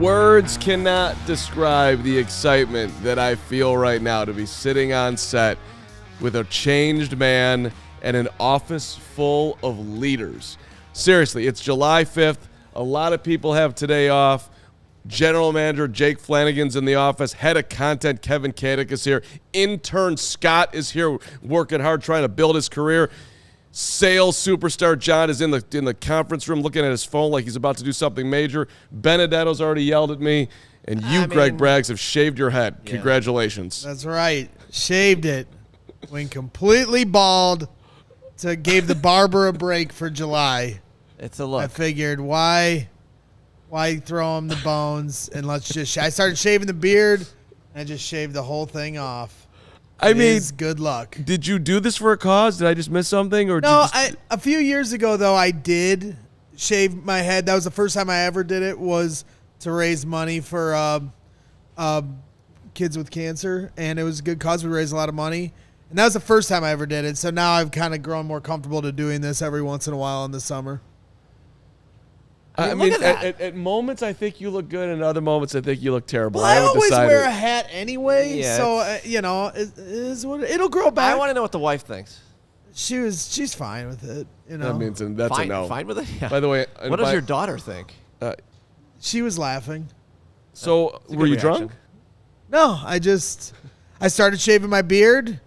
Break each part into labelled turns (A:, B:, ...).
A: Words cannot describe the excitement that I feel right now to be sitting on set with a changed man and an office full of leaders. Seriously, it's July 5th. A lot of people have today off. General Manager Jake Flanagan's in the office. Head of Content Kevin Kadick is here. Intern Scott is here working hard trying to build his career. Sales superstar John is in the conference room looking at his phone like he's about to do something major. Benedetto's already yelled at me. And you, Greg Braggs, have shaved your head. Yeah. Congratulations.
B: That's right. Shaved it. Went completely bald. Gave the barber a break for July.
C: It's a look.
B: I figured, why throw him the bones? And let's just I started shaving the beard, and I just shaved the whole thing off.
A: I mean,
B: good luck.
A: Did you do this for a cause? Did I just miss something? Or
B: no, a few years ago, though, I did shave my head. That was the first time I ever did it, was to raise money for kids with cancer. And it was a good cause. We raised a lot of money. And that was the first time I ever did it. So now I've kind of grown more comfortable to doing this every once in a while in the summer.
A: I mean, at moments I think you look good, and at other moments I think you look terrible.
B: Well, I always wear a hat anyway, so it'll grow back.
C: I want to know what the wife thinks.
B: She's fine with it.
A: That means that's a no.
C: Fine with it. Yeah.
A: By the way,
C: what does your daughter think?
B: She was laughing.
A: So were you drunk?
B: No, I started shaving my beard.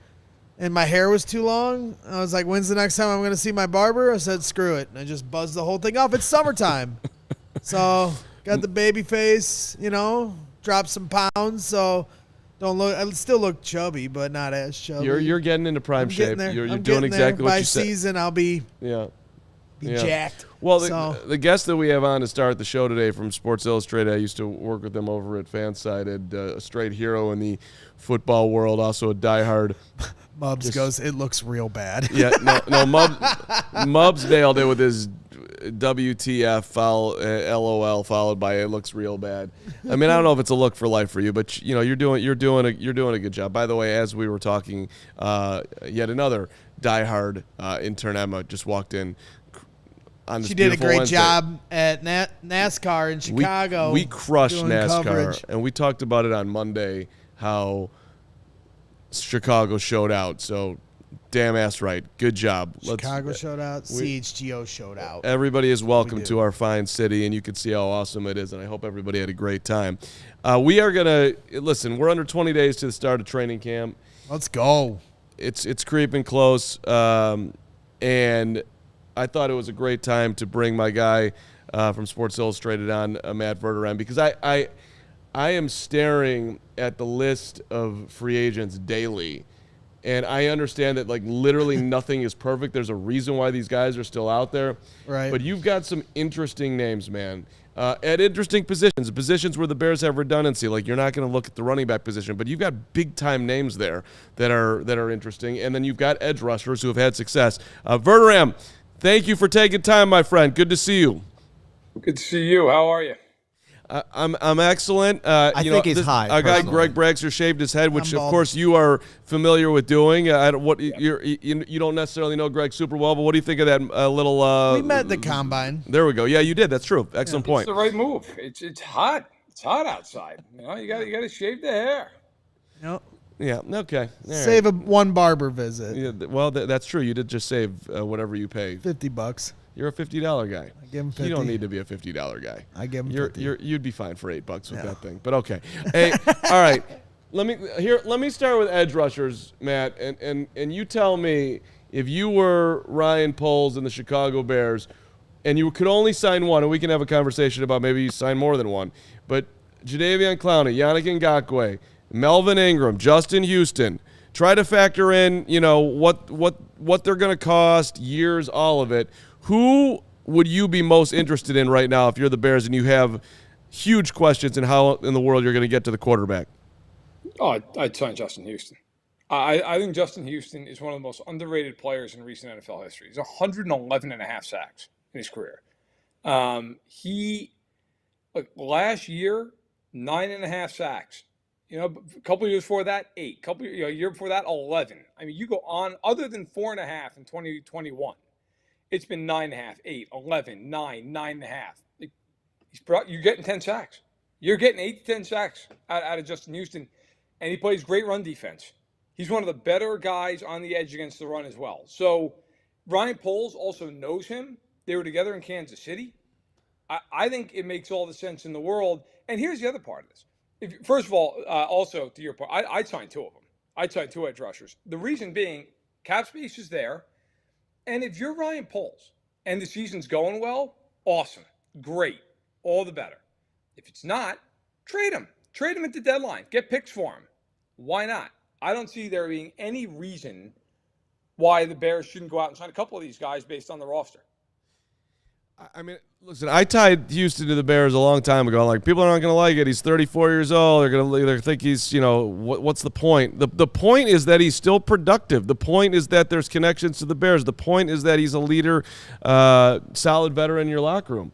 B: And my hair was too long. I was like, when's the next time I'm going to see my barber? I said, screw it. And I just buzzed the whole thing off. It's summertime. So got the baby face, dropped some pounds. So I still look chubby, but not as chubby.
A: You're getting into prime shape. You're doing exactly what you said.
B: By season, I'll be jacked.
A: Well, the guest that we have on to start the show today from Sports Illustrated, I used to work with them over at Fansided, a straight hero in the football world, also a diehard.
B: Mubs goes, it looks real bad.
A: Yeah, no, Mubs nailed it with his WTF LOL followed by it looks real bad. I mean, I don't know if it's a look for life for you, but you're doing a good job. By the way, as we were talking, yet another diehard intern Emma just walked in.
B: She did a great job at NASCAR in Chicago.
A: We crushed NASCAR,
B: coverage.
A: And we talked about it on Monday how Chicago showed out. So, damn ass right. Good job.
B: Chicago showed out. CHGO showed out.
A: Everybody is welcome to our fine city, and you can see how awesome it is, and I hope everybody had a great time. We are going to – listen, we're under 20 days to the start of training camp.
B: Let's go.
A: It's creeping close, and – I thought it was a great time to bring my guy from Sports Illustrated on, Matt Verderame, because I am staring at the list of free agents daily, and I understand that literally nothing is perfect. There's a reason why these guys are still out there.
B: Right.
A: But you've got some interesting names, man. At interesting positions where the Bears have redundancy. You're not going to look at the running back position, but you've got big-time names there that are interesting, and then you've got edge rushers who have had success. Verderame, thank you for taking time, my friend. Good to see you.
D: Good to see you. How are you?
A: I'm excellent.
C: I think he's high.
A: Our guy Greg Braggs shaved his head, which of course you are familiar with doing. You don't necessarily know Greg super well, but what do you think of that little?
B: We met at the combine.
A: There we go. Yeah, you did. That's true. Excellent point.
D: It's the right move. It's hot. It's hot outside. You got to shave the hair.
B: Yep.
A: Yeah. Okay.
B: Save one barber visit.
A: Yeah. Well, that's true. You did just save whatever you pay.
B: $50.
A: You're a $50 guy.
B: I give him $50.
A: You don't need to be a $50 guy.
B: I give him $50.
A: You'd be fine for $8 with that thing. But okay. Hey, all right. Let me start with edge rushers, Matt, and you tell me, if you were Ryan Poles and the Chicago Bears, and you could only sign one, and we can have a conversation about maybe you sign more than one, but Jadeveon Clowney, Yannick Ngakoue, Melvin Ingram, Justin Houston, try to factor in, what they're going to cost, years, all of it. Who would you be most interested in right now if you're the Bears and you have huge questions in how in the world you're going to get to the quarterback?
D: Oh, I'd sign Justin Houston. I think Justin Houston is one of the most underrated players in recent NFL history. He's 111.5 sacks in his career. Last year, 9.5 sacks. A couple of years before that, 8. A year before that, 11. I mean, you go on, other than 4.5 in 2021. It's been 9.5, 8, 11, 9, 9.5. You're getting 10 sacks. You're getting 8 to 10 sacks out of Justin Houston, and he plays great run defense. He's one of the better guys on the edge against the run as well. So Ryan Poles also knows him. They were together in Kansas City. I think it makes all the sense in the world. And here's the other part of this. First of all, also to your point, I'd sign 2 of them. I'd sign 2 edge rushers. The reason being, cap space is there. And if you're Ryan Poles and the season's going well, awesome, great, all the better. If it's not, trade him. Trade him at the deadline. Get picks for him. Why not? I don't see there being any reason why the Bears shouldn't go out and sign a couple of these guys based on the roster.
A: I mean, listen, I tied Houston to the Bears a long time ago. Like, people are not going to like it. He's 34 years old. They're think he's, what's the point? The point is that he's still productive. The point is that there's connections to the Bears. The point is that he's a leader, solid veteran in your locker room.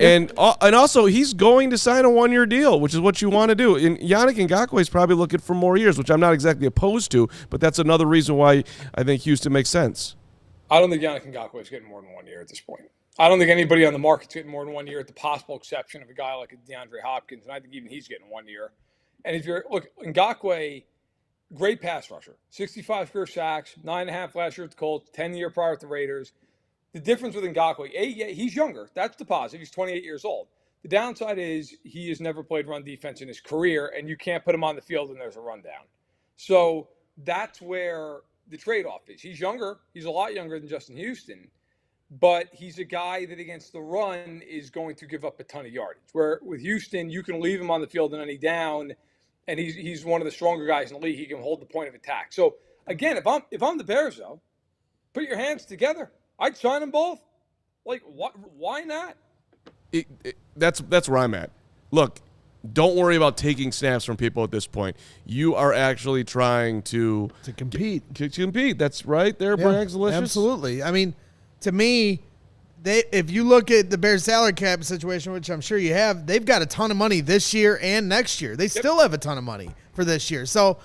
A: And also, he's going to sign a 1-year deal, which is what you want to do. And Yannick Ngakoue is probably looking for more years, which I'm not exactly opposed to, but that's another reason why I think Houston makes sense.
D: I don't think Yannick Ngakoue is getting more than 1 year at this point. I don't think anybody on the market's getting more than 1 year, at the possible exception of a guy like DeAndre Hopkins, and I think even he's getting 1 year. And if you're Ngakoue, great pass rusher, 65 career sacks, 9.5 last year at the Colts, 10 year prior at the Raiders. The difference with Ngakoue, he's younger. That's the positive. He's 28 years old. The downside is he has never played run defense in his career, and you can't put him on the field when there's a rundown. So that's where the trade-off is. He's younger. He's a lot younger than Justin Houston, but he's a guy that against the run is going to give up a ton of yardage. Where with Houston, you can leave him on the field in any down, and he's one of the stronger guys in the league. He can hold the point of attack. So again, if I'm the Bears, though, put your hands together. I'd sign them both. Like, why not?
A: That's where I'm at. Look, don't worry about taking snaps from people at this point. You are actually trying to
B: compete.
A: To compete. That's right there, Braggs Delicious.
B: Absolutely. I mean, to me, if you look at the Bears salary cap situation, which I'm sure you have, they've got a ton of money this year and next year. They still have a ton of money for this year. So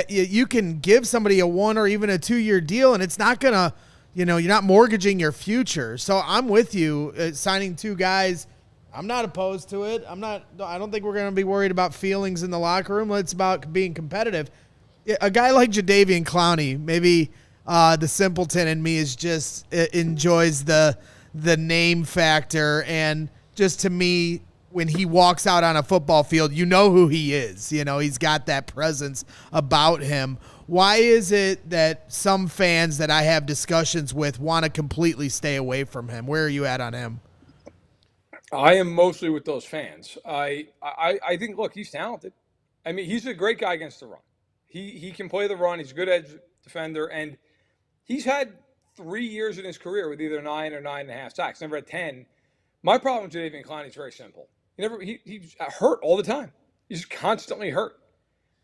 B: you can give somebody a 1 or even a 2-year deal, and it's not going to, you're not mortgaging your future. So I'm with you. Signing 2 guys, I'm not opposed to it. I don't think we're going to be worried about feelings in the locker room. It's about being competitive. A guy like Jadeveon Clowney, maybe the simpleton in me is just enjoys the name factor, and just to me, when he walks out on a football field, you know who he is. He's got that presence about him. Why is it that some fans that I have discussions with want to completely stay away from him? Where are you at on him?
D: I am mostly with those fans. I think, look, he's talented. I mean, he's a great guy against the run. He can play the run. He's a good edge defender, and he's had 3 years in his career with either 9 or 9.5 sacks. Never had 10. My problem with Jadeveon Clowney is very simple. He's hurt all the time. He's constantly hurt.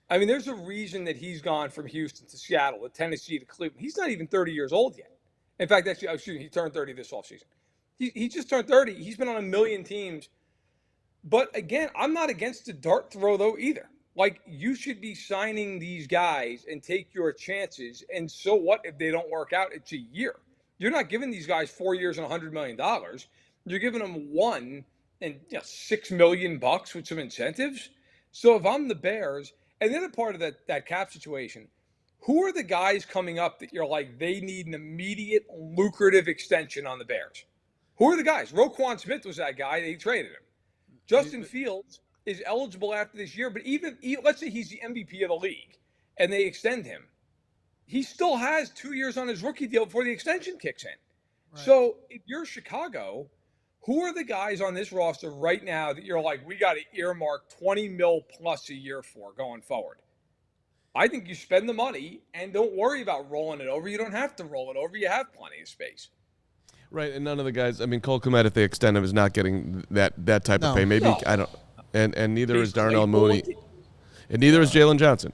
D: I mean, there's a reason that he's gone from Houston to Seattle, to Tennessee, to Cleveland. He's not even 30 years old yet. In fact, actually, he turned 30 this offseason. He just turned 30. He's been on a million teams. But again, I'm not against the dart throw, though, either. Like, you should be signing these guys and take your chances. And so what if they don't work out? It's a year. You're not giving these guys 4 years and $100 million. You're giving them 1 and $6 million with some incentives. So if I'm the Bears, and the other part of that cap situation, who are the guys coming up that you're like, they need an immediate lucrative extension on the Bears? Who are the guys? Roquan Smith was that guy. They traded him. Justin Fields is eligible after this year, but even let's say he's the MVP of the league and they extend him. He still has 2 years on his rookie deal before the extension kicks in. Right. So if you're Chicago, who are the guys on this roster right now that you're like, we got to earmark $20 million plus a year for going forward? I think you spend the money and don't worry about rolling it over. You don't have to roll it over. You have plenty of space.
A: Right, and none of the guys. I mean, Cole Kmet, if they extend him, is not getting that type of pay. Maybe I don't, and neither is Darnell Mooney, and neither is Jalen Johnson.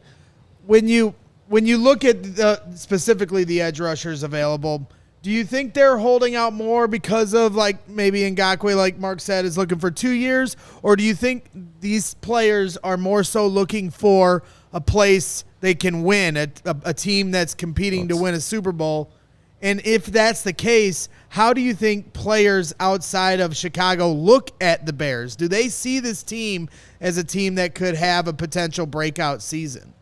B: When you look at specifically the edge rushers available, do you think they're holding out more because of like maybe Ngakoue, like Mark said, is looking for 2 years, or do you think these players are more so looking for a place they can win, a team that's competing to win a Super Bowl? And if that's the case, how do you think players outside of Chicago look at the Bears? Do they see this team as a team that could have a potential breakout season?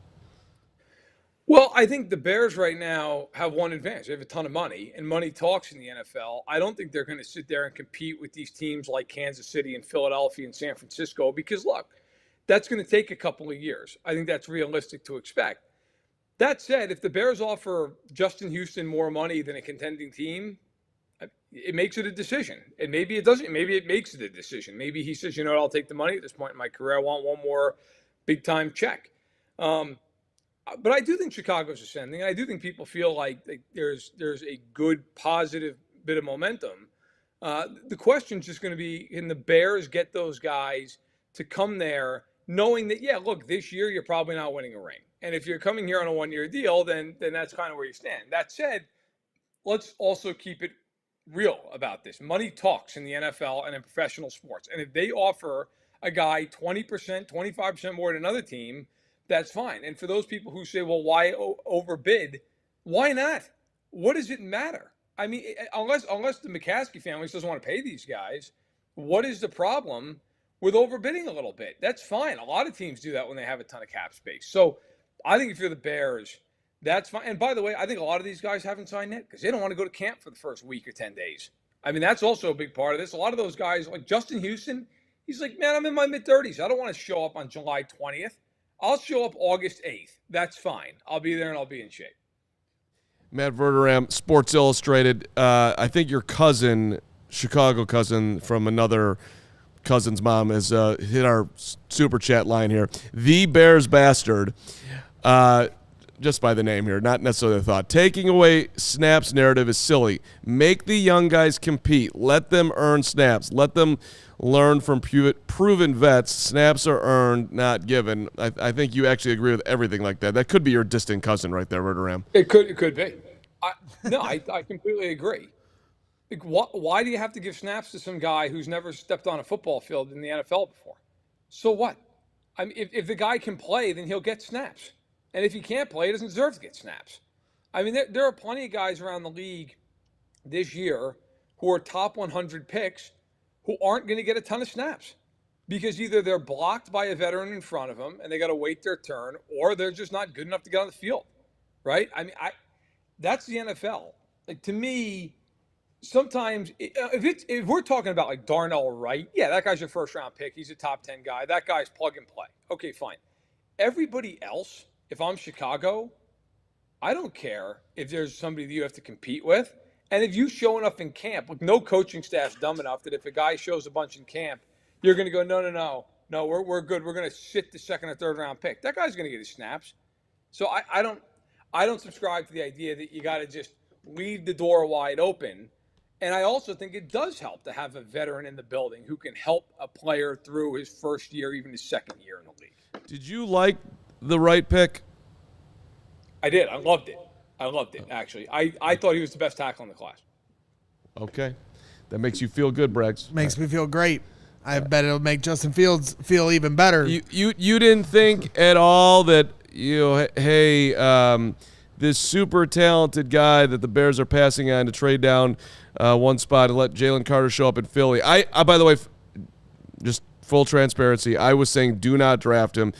D: Well, I think the Bears right now have one advantage. They have a ton of money, and money talks in the NFL. I don't think they're going to sit there and compete with these teams like Kansas City and Philadelphia and San Francisco because, look, that's going to take a couple of years. I think that's realistic to expect. That said, if the Bears offer Justin Houston more money than a contending team, it makes it a decision. And maybe it doesn't. Maybe it makes it a decision. Maybe he says, you know what, I'll take the money at this point in my career. I want one more big-time check. But I do think Chicago's ascending. I do think people feel like there's a good, positive bit of momentum. The question is just going to be, can the Bears get those guys to come there knowing that, yeah, look, this year you're probably not winning a ring. And if you're coming here on a one-year deal, then that's kind of where you stand. That said, let's also keep it real about this. Money talks in the NFL and in professional sports. And if they offer a guy 20%, 25% more than another team, that's fine. And for those people who say, well, why overbid? Why not? What does it matter? I mean, unless the McCaskey family doesn't want to pay these guys, what is the problem with overbidding a little bit? That's fine. A lot of teams do that when they have a ton of cap space. So I think if you're the Bears, that's fine. And by the way, I think a lot of these guys haven't signed yet because they don't want to go to camp for the first week or 10 days. I mean, that's also a big part of this. A lot of those guys, like Justin Houston, he's like, man, I'm in my mid-30s. I don't want to show up on July 20th. I'll show up August 8th. That's fine. I'll be there and I'll be in shape.
A: Matt Verderame, Sports Illustrated. I think your cousin, Chicago cousin from another cousin's mom, has hit our super chat line here. The Bears Bastard. Just by the name here, not necessarily the thought. Taking away snaps narrative is silly. Make the young guys compete. Let them earn snaps. Let them learn from proven vets. Snaps are earned, not given. I think you actually agree with everything like that. That could be your distant cousin right there, Verderame.
D: It could be. I completely agree. Like, why do you have to give snaps to some guy who's never stepped on a football field in the NFL before? So what? I mean, if the guy can play, then he'll get snaps. And if he can't play, he doesn't deserve to get snaps. I mean, there are plenty of guys around the league this year who are top 100 picks who aren't going to get a ton of snaps because either they're blocked by a veteran in front of them and they got to wait their turn, or they're just not good enough to get on the field, right? I mean, that's the NFL. Like, to me, sometimes if we're talking about like Darnell Wright, yeah, that guy's your first round pick. He's a top 10 guy. That guy's plug and play. Okay, fine. Everybody else, if I'm Chicago, I don't care if there's somebody that you have to compete with. And if you show enough in camp, like, no coaching staff's dumb enough that if a guy shows a bunch in camp, you're going to go, no, we're good. We're going to sit the second or third round pick. That guy's going to get his snaps. So I don't subscribe to the idea that you got to just leave the door wide open. And I also think it does help to have a veteran in the building who can help a player through his first year, even his second year in the league.
A: Did you like the right pick?
D: I did. I loved it, actually. I thought he was the best tackle in the class.
A: Okay. That makes you feel good, Braggs.
B: Makes me feel great. I bet it'll make Justin Fields feel even better.
A: You didn't think at all that, this super talented guy that the Bears are passing on to trade down one spot and let Jalen Carter show up in Philly. I by the way, just full transparency, I was saying do not draft him.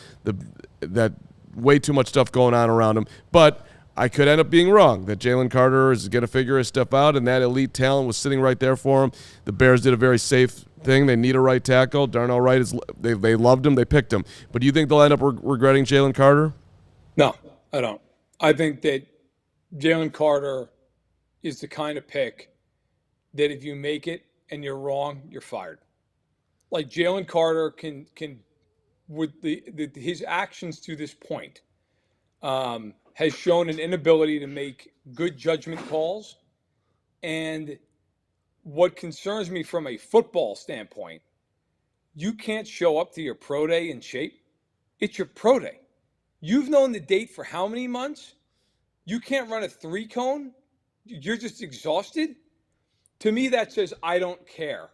A: That way too much stuff going on around him. But I could end up being wrong, that Jalen Carter is going to figure his stuff out, and that elite talent was sitting right there for him. The Bears did a very safe thing. They need a right tackle. Darnell Wright, they loved him. They picked him. But do you think they'll end up regretting Jalen Carter?
D: No, I don't. I think that Jalen Carter is the kind of pick that if you make it and you're wrong, you're fired. Like, Jalen Carter can with his actions to this point, has shown an inability to make good judgment calls. And what concerns me from a football standpoint, you can't show up to your pro day in shape. It's your pro day. You've known the date for how many months? You can't run a 3-cone? You're just exhausted? To me, that says, I don't care.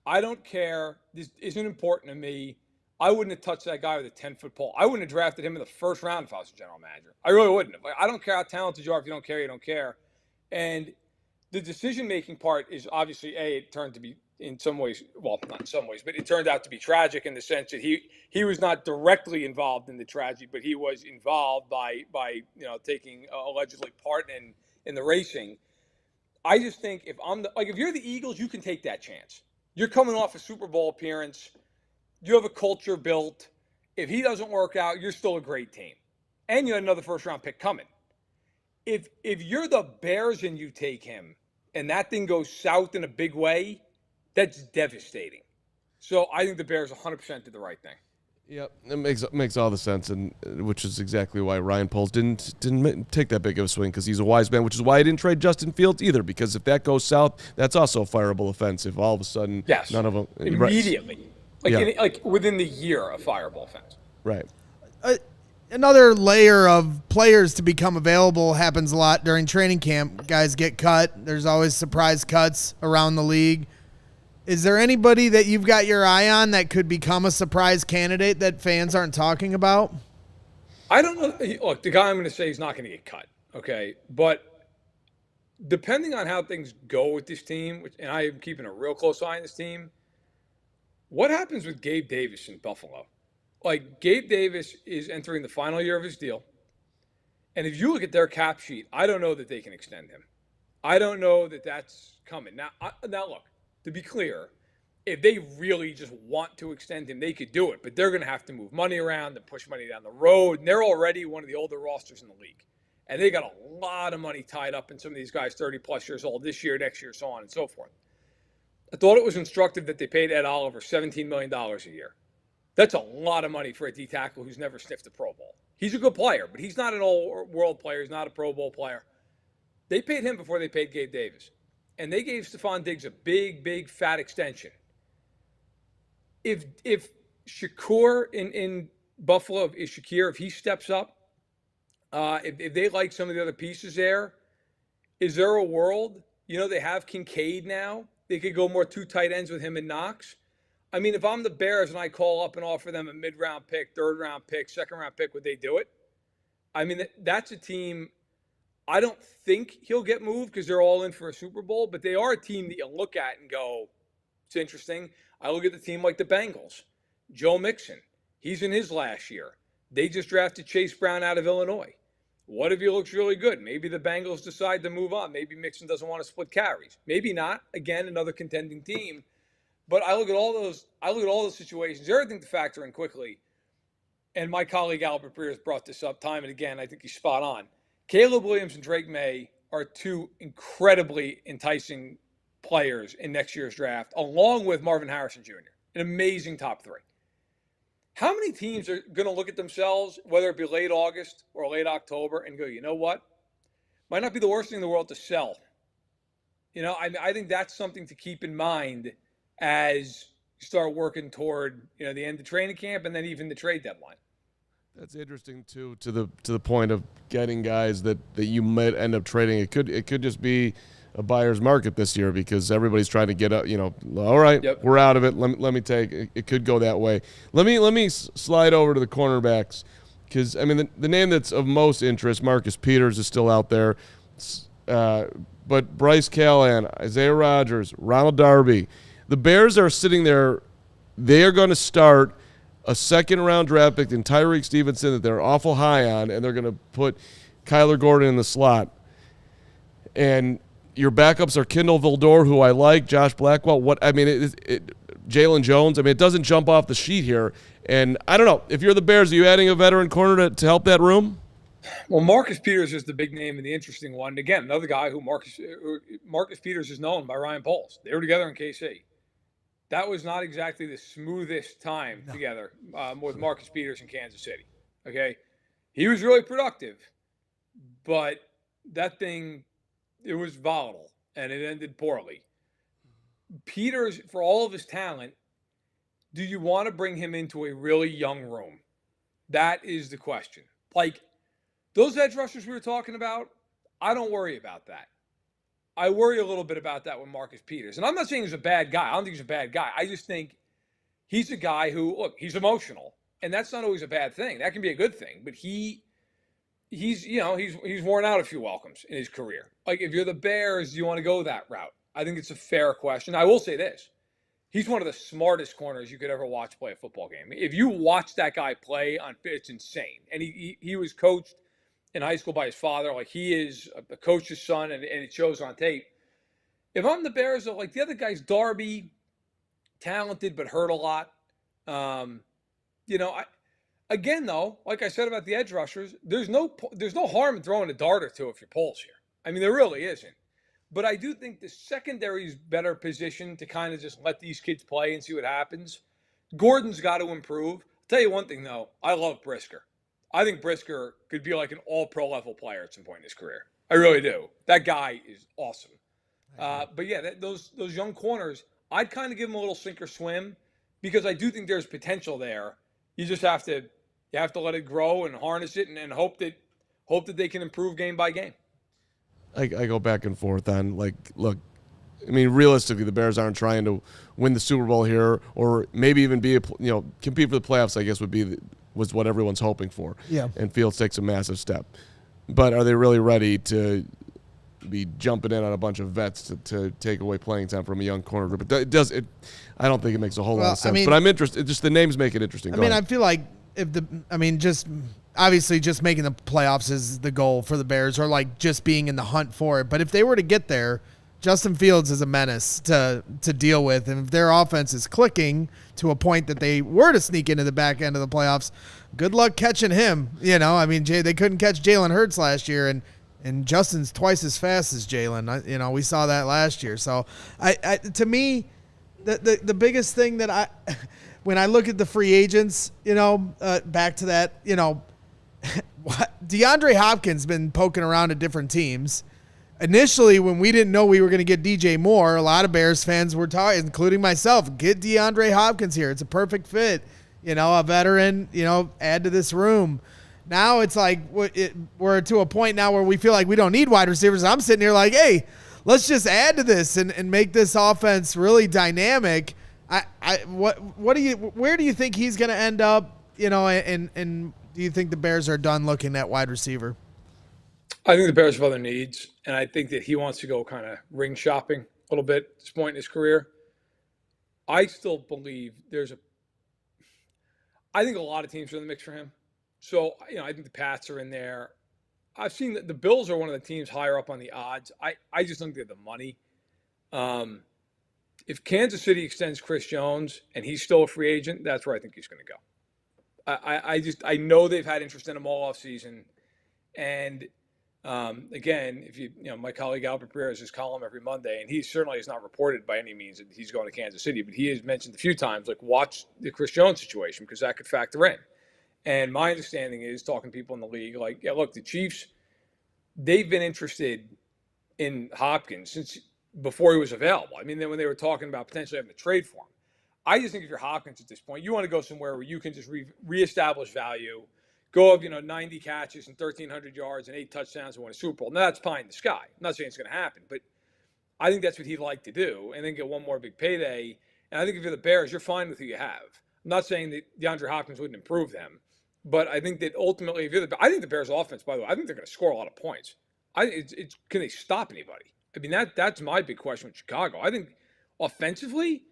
D: I don't care. This isn't important to me. I wouldn't have touched that guy with a 10-foot pole. I wouldn't have drafted him in the first round if I was a general manager. I really wouldn't have. I don't care how talented you are. If you don't care, you don't care. And the decision-making part is obviously, it turned to be in some ways, well, not in some ways, but it turned out to be tragic in the sense that he was not directly involved in the tragedy, but he was involved by taking allegedly part in the racing. I just think if you're the Eagles, you can take that chance. You're coming off a Super Bowl appearance. You have a culture built. If he doesn't work out, you're still a great team. And you had another first-round pick coming. If you're the Bears and you take him and that thing goes south in a big way, that's devastating. So I think the Bears 100% did the right thing.
A: Yep, it makes all the sense, and which is exactly why Ryan Poles didn't take that big of a swing, because he's a wise man, which is why he didn't trade Justin Fields either, because if that goes south, that's also a fireable offense. If all of a sudden none of them
D: immediately, within the year, a fireable offense.
A: Right.
B: Another layer of players to become available happens a lot during training camp. Guys get cut. There's always surprise cuts around the league. Is there anybody that you've got your eye on that could become a surprise candidate that fans aren't talking about?
D: I don't know. Look, the guy I'm going to say is not going to get cut, okay? But depending on how things go with this team, and I am keeping a real close eye on this team, what happens with Gabe Davis in Buffalo? Gabe Davis is entering the final year of his deal. And if you look at their cap sheet, I don't know that they can extend him. I don't know that that's coming. Now look, to be clear, if they really just want to extend him, they could do it. But they're going to have to move money around and push money down the road. And they're already one of the older rosters in the league. And they got a lot of money tied up in some of these guys 30-plus years old this year, next year, so on and so forth. I thought it was instructive that they paid Ed Oliver $17 million a year. That's a lot of money for a D tackle who's never sniffed a Pro Bowl. He's a good player, but he's not an all-world player. He's not a Pro Bowl player. They paid him before they paid Gabe Davis. And they gave Stephon Diggs a big, big, fat extension. If Shakur in Buffalo, if he steps up, if they like some of the other pieces there, is there a world? They have Kincaid now. They could go more two tight ends with him and Knox. I mean, if I'm the Bears and I call up and offer them a mid-round pick, third-round pick, second-round pick, would they do it? I mean, that's a team. I don't think he'll get moved because they're all in for a Super Bowl, but they are a team that you look at and go, it's interesting. I look at the team like the Bengals. Joe Mixon, he's in his last year. They just drafted Chase Brown out of Illinois. What if he looks really good? Maybe the Bengals decide to move on. Maybe Mixon doesn't want to split carries. Maybe not. Again, another contending team. But I look at all those situations. The other thing to factor in quickly, and my colleague Albert Breer has brought this up time and again, I think he's spot on. Caleb Williams and Drake May are two incredibly enticing players in next year's draft, along with Marvin Harrison Jr., an amazing top three. How many teams are going to look at themselves, whether it be late August or late October, and go, you know what? Might not be the worst thing in the world to sell. I think that's something to keep in mind as you start working toward, the end of training camp and then even the trade deadline.
A: That's interesting too, to the point of getting guys that you might end up trading. It could just be a buyer's market this year because everybody's trying to get up. All right, yep, we're out of it. Let me take. It could go that way. Let me slide over to the cornerbacks because the name that's of most interest, Marcus Peters, is still out there, but Bryce Callahan, Isaiah Rodgers, Ronald Darby. The Bears are sitting there. They are going to start a second-round draft pick in Tyreek Stevenson that they're awful high on, and they're going to put Kyler Gordon in the slot. And your backups are Kendall Vildor, who I like, Josh Blackwell. Jalen Jones. It doesn't jump off the sheet here. And I don't know. If you're the Bears, are you adding a veteran corner to help that room?
D: Well, Marcus Peters is the big name and the interesting one. Again, another guy who Marcus Peters is known by Ryan Poles. They were together in KC. That was not exactly the smoothest time together with Marcus Peters in Kansas City. Okay, he was really productive, but that thing, it was volatile and it ended poorly. Peters, for all of his talent, do you want to bring him into a really young room? That is the question. Those edge rushers we were talking about, I don't worry about that. I worry a little bit about that with Marcus Peters. And I'm not saying he's a bad guy. I don't think he's a bad guy. I just think he's a guy who, he's emotional. And that's not always a bad thing. That can be a good thing. But he he's worn out a few welcomes in his career. Like, if you're the Bears, do you want to go that route? I think it's a fair question. I will say this. He's one of the smartest corners you could ever watch play a football game. If you watch that guy play it's insane. And he was coached in high school by his father. Like, he is a coach's son, and it shows on tape. If I'm the Bears, like, the other guy's Darby, talented but hurt a lot. Again, though, like I said about the edge rushers, there's no harm in throwing a dart or two if your Poles here. I mean, there really isn't. But I do think the secondary is better positioned to kind of just let these kids play and see what happens. Gordon's got to improve. I'll tell you one thing, though. I love Brisker. I think Brisker could be like an all-pro level player at some point in his career. I really do. That guy is awesome. But yeah, those young corners, I'd kind of give them a little sink or swim because I do think there's potential there. You just have to let it grow and harness it and hope that they can improve game by game.
A: I go back and forth on, like, look, I mean, realistically, the Bears aren't trying to win the Super Bowl here, or maybe even compete for the playoffs. I guess was what everyone's hoping for.
B: Yeah. And
A: Fields takes a massive step, but are they really ready to be jumping in on a bunch of vets to take away playing time from a young corner group? I don't think it makes a whole lot of sense. But I'm interested. Just the names make it interesting.
B: I feel like obviously just making the playoffs is the goal for the Bears, or like just being in the hunt for it. But if they were to get there, Justin Fields is a menace to deal with. And if their offense is clicking to a point that they were to sneak into the back end of the playoffs, good luck catching him. They couldn't catch Jalen Hurts last year, and Justin's twice as fast as Jalen. We saw that last year. So to me, the biggest thing that when I look at the free agents, back to that, DeAndre Hopkins been poking around at different teams. Initially, when we didn't know we were going to get DJ Moore, a lot of Bears fans were talking, including myself, get DeAndre Hopkins here. It's a perfect fit. A veteran, add to this room. Now it's like we're to a point now where we feel like we don't need wide receivers. I'm sitting here like, hey, let's just add to this and make this offense really dynamic. Where do you think he's going to end up? And do you think the Bears are done looking at wide receiver?
D: I think the Bears have other needs, and I think that he wants to go kind of ring shopping a little bit at this point in his career. I still believe I think a lot of teams are in the mix for him. So, I think the Pats are in there. I've seen that the Bills are one of the teams higher up on the odds. I just think they have the money. If Kansas City extends Chris Jones and he's still a free agent, that's where I think he's going to go. I know they've had interest in him all offseason. And again, if my colleague Albert prepares his column every Monday, and he certainly has not reported by any means that he's going to Kansas City, but he has mentioned a few times, like, watch the Chris Jones situation because that could factor in. And my understanding is, talking to people in the league, like, yeah, look, the Chiefs, they've been interested in Hopkins since before he was available. I mean, then when they were talking about potentially having to trade for him. I just think if you're Hopkins at this point, you want to go somewhere where you can just reestablish value, go up, 90 catches and 1,300 yards and 8 touchdowns and win a Super Bowl. Now, that's pie in the sky. I'm not saying it's going to happen, but I think that's what he'd like to do, and then get one more big payday. And I think if you're the Bears, you're fine with who you have. I'm not saying that DeAndre Hopkins wouldn't improve them, but I think that ultimately, I think the Bears' offense, by the way, I think they're going to score a lot of points. Can they stop anybody? I mean, that's my big question with Chicago. I think offensively,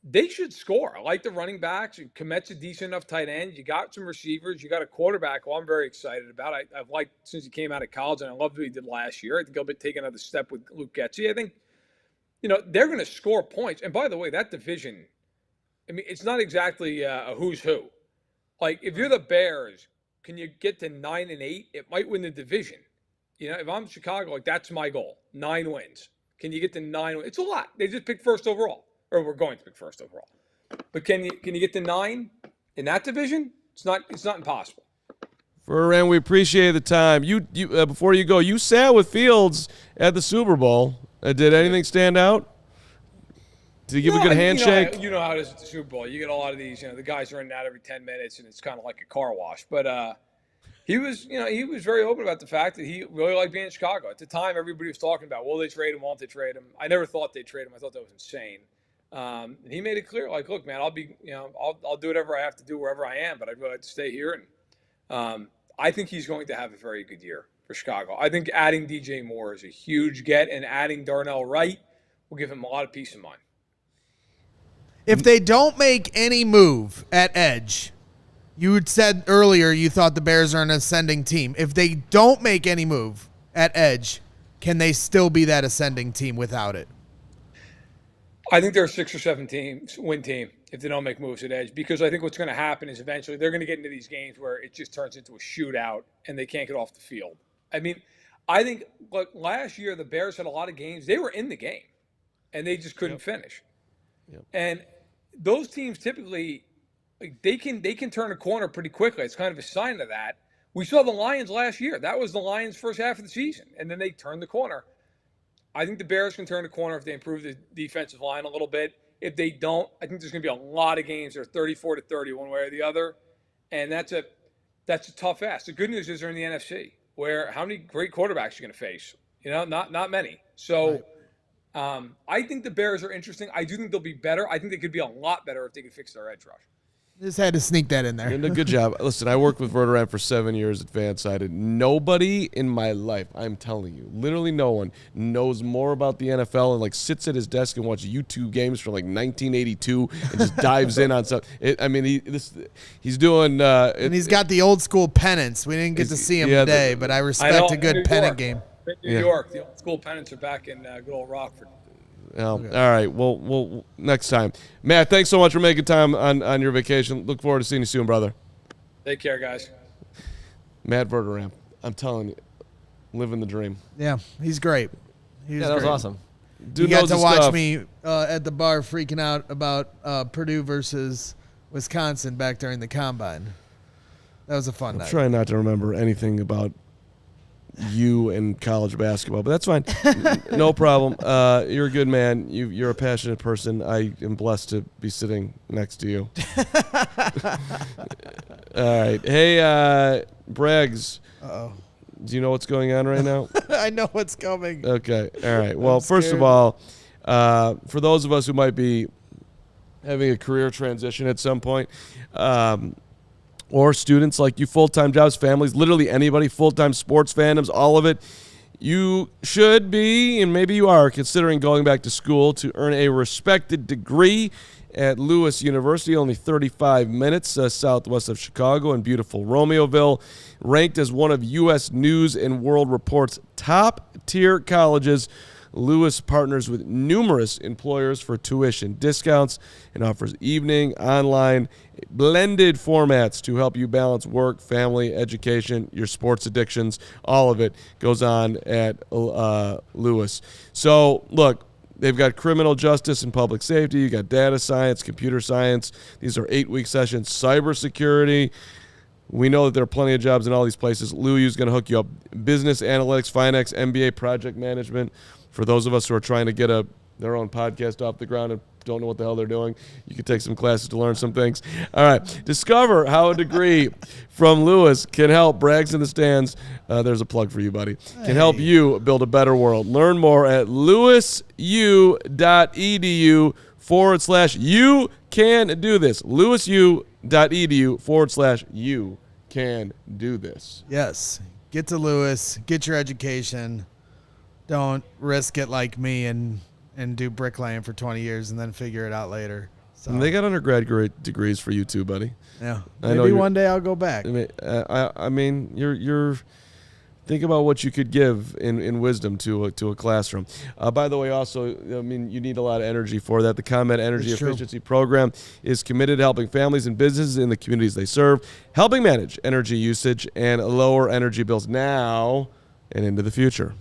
D: they should score. I like the running backs. Komet's a decent enough tight end. You got some receivers. You got a quarterback who I'm very excited about. I've liked since he came out of college, and I loved what he did last year. I think he'll be taking another step with Luke Getsy. I think, they're going to score points. And by the way, that division, I mean, it's not exactly a who's who. Like, if you're the Bears, can you get to 9-8? It might win the division. If I'm Chicago, like, that's my goal. 9 wins. Can you get to 9 wins? It's a lot. They just picked first overall. Or we're going to pick first overall. But can you get to 9 in that division? It's not impossible.
A: Verderame, we appreciate the time. You before you go, you sat with Fields at the Super Bowl. Did anything stand out? Did he give a good handshake?
D: You know how it is at the Super Bowl. You get a lot of these. The guys are in and out every 10 minutes, and it's kind of like a car wash. But he was very open about the fact that he really liked being in Chicago. At the time, everybody was talking about, will they trade him? Won't they trade him? I never thought they'd trade him. I thought that was insane. And he made it clear, like, look, man, I'll do whatever I have to do wherever I am, but I'd really like to stay here. And I think he's going to have a very good year for Chicago. I think adding DJ Moore is a huge get, and adding Darnell Wright will give him a lot of peace of mind.
B: If they don't make any move at edge, you had said earlier you thought the Bears are an ascending team. If they don't make any move at edge, can they still be that ascending team without it?
D: I think they're a 6 or 7 win team if they don't make moves at edge, because I think what's going to happen is eventually they're going to get into these games where it just turns into a shootout and they can't get off the field. I mean, I think last year the Bears had a lot of games. They were in the game and they just couldn't finish.
A: Yep.
D: And those teams typically, they can turn a corner pretty quickly. It's kind of a sign of that. We saw the Lions last year. That was the Lions' first half of the season, and then they turned the corner. I think the Bears can turn the corner if they improve the defensive line a little bit. If they don't, I think there's going to be a lot of games that are 34-30 one way or the other, and that's a tough ask. The good news is they're in the NFC, where how many great quarterbacks you're going to face? Not many. So I think the Bears are interesting. I do think they'll be better. I think they could be a lot better if they could fix their edge rush.
B: Just had to sneak that in there.
A: Good job. Listen, I worked with Verderame for 7 years at Fansided. Nobody in my life, I'm telling you, literally no one, knows more about the NFL and sits at his desk and watches YouTube games from 1982 and just dives in on stuff. He's doing.
B: And he's got the old school pennants. We didn't get to see him today, but I respect a good pennant game.
D: New York, the old school pennants are back in good old Rockford.
A: All right. Well, next time. Matt, thanks so much for making time on your vacation. Look forward to seeing you soon, brother.
D: Take care, guys.
A: Matt Verderame. I'm telling you, living the dream.
B: Yeah, he's great.
C: That was awesome.
A: Dude
B: you got
A: knows
B: to
A: his
B: watch
A: stuff.
B: me at the bar freaking out about Purdue versus Wisconsin back during the Combine. That was a fun night.
A: I'm trying not to remember anything about you and college basketball, but that's fine. No problem. You're a good man. You're a passionate person. I am blessed to be sitting next to you. All right. Hey, Braggs.
B: Uh-oh.
A: Do you know what's going on right now?
B: I know what's coming.
A: Okay. All right. Well, first of all, for those of us who might be having a career transition at some point, or students like you, full-time jobs, families, literally anybody, full-time sports fandoms, all of it, you should be, and maybe you are, considering going back to school to earn a respected degree at Lewis University, only 35 minutes southwest of Chicago in beautiful Romeoville, ranked as one of U.S. News and World Report's top-tier colleges. Lewis partners with numerous employers for tuition discounts and offers evening, online, blended formats to help you balance work, family, education, your sports addictions. All of it goes on at Lewis. So, look, they've got criminal justice and public safety. You got data science, computer science. These are 8-week sessions. Cybersecurity. We know that there are plenty of jobs in all these places. LUU is going to hook you up. Business, analytics, finance, MBA, project management. For those of us who are trying to get their own podcast off the ground and don't know what the hell they're doing, you can take some classes to learn some things. All right. Discover how a degree from Lewis can help. Braggs in the stands. There's a plug for you, buddy. Can help you build a better world. Learn more at lewisu.edu/you can do this. lewisu.edu/you can do this.
B: Yes. Get to Lewis. Get your education. Don't risk it like me and do bricklaying for 20 years and then figure it out later. So
A: And they got undergraduate degrees for you too, buddy.
B: yeah,
A: I know
B: maybe one day I'll go back.
A: I mean, you're think about what you could give in wisdom to a classroom. By the way, also, I mean, you need a lot of energy for that. The ComEd Energy
B: It's true.
A: Efficiency Program is committed to helping families and businesses in the communities they serve, helping manage energy usage and lower energy bills now and into the future.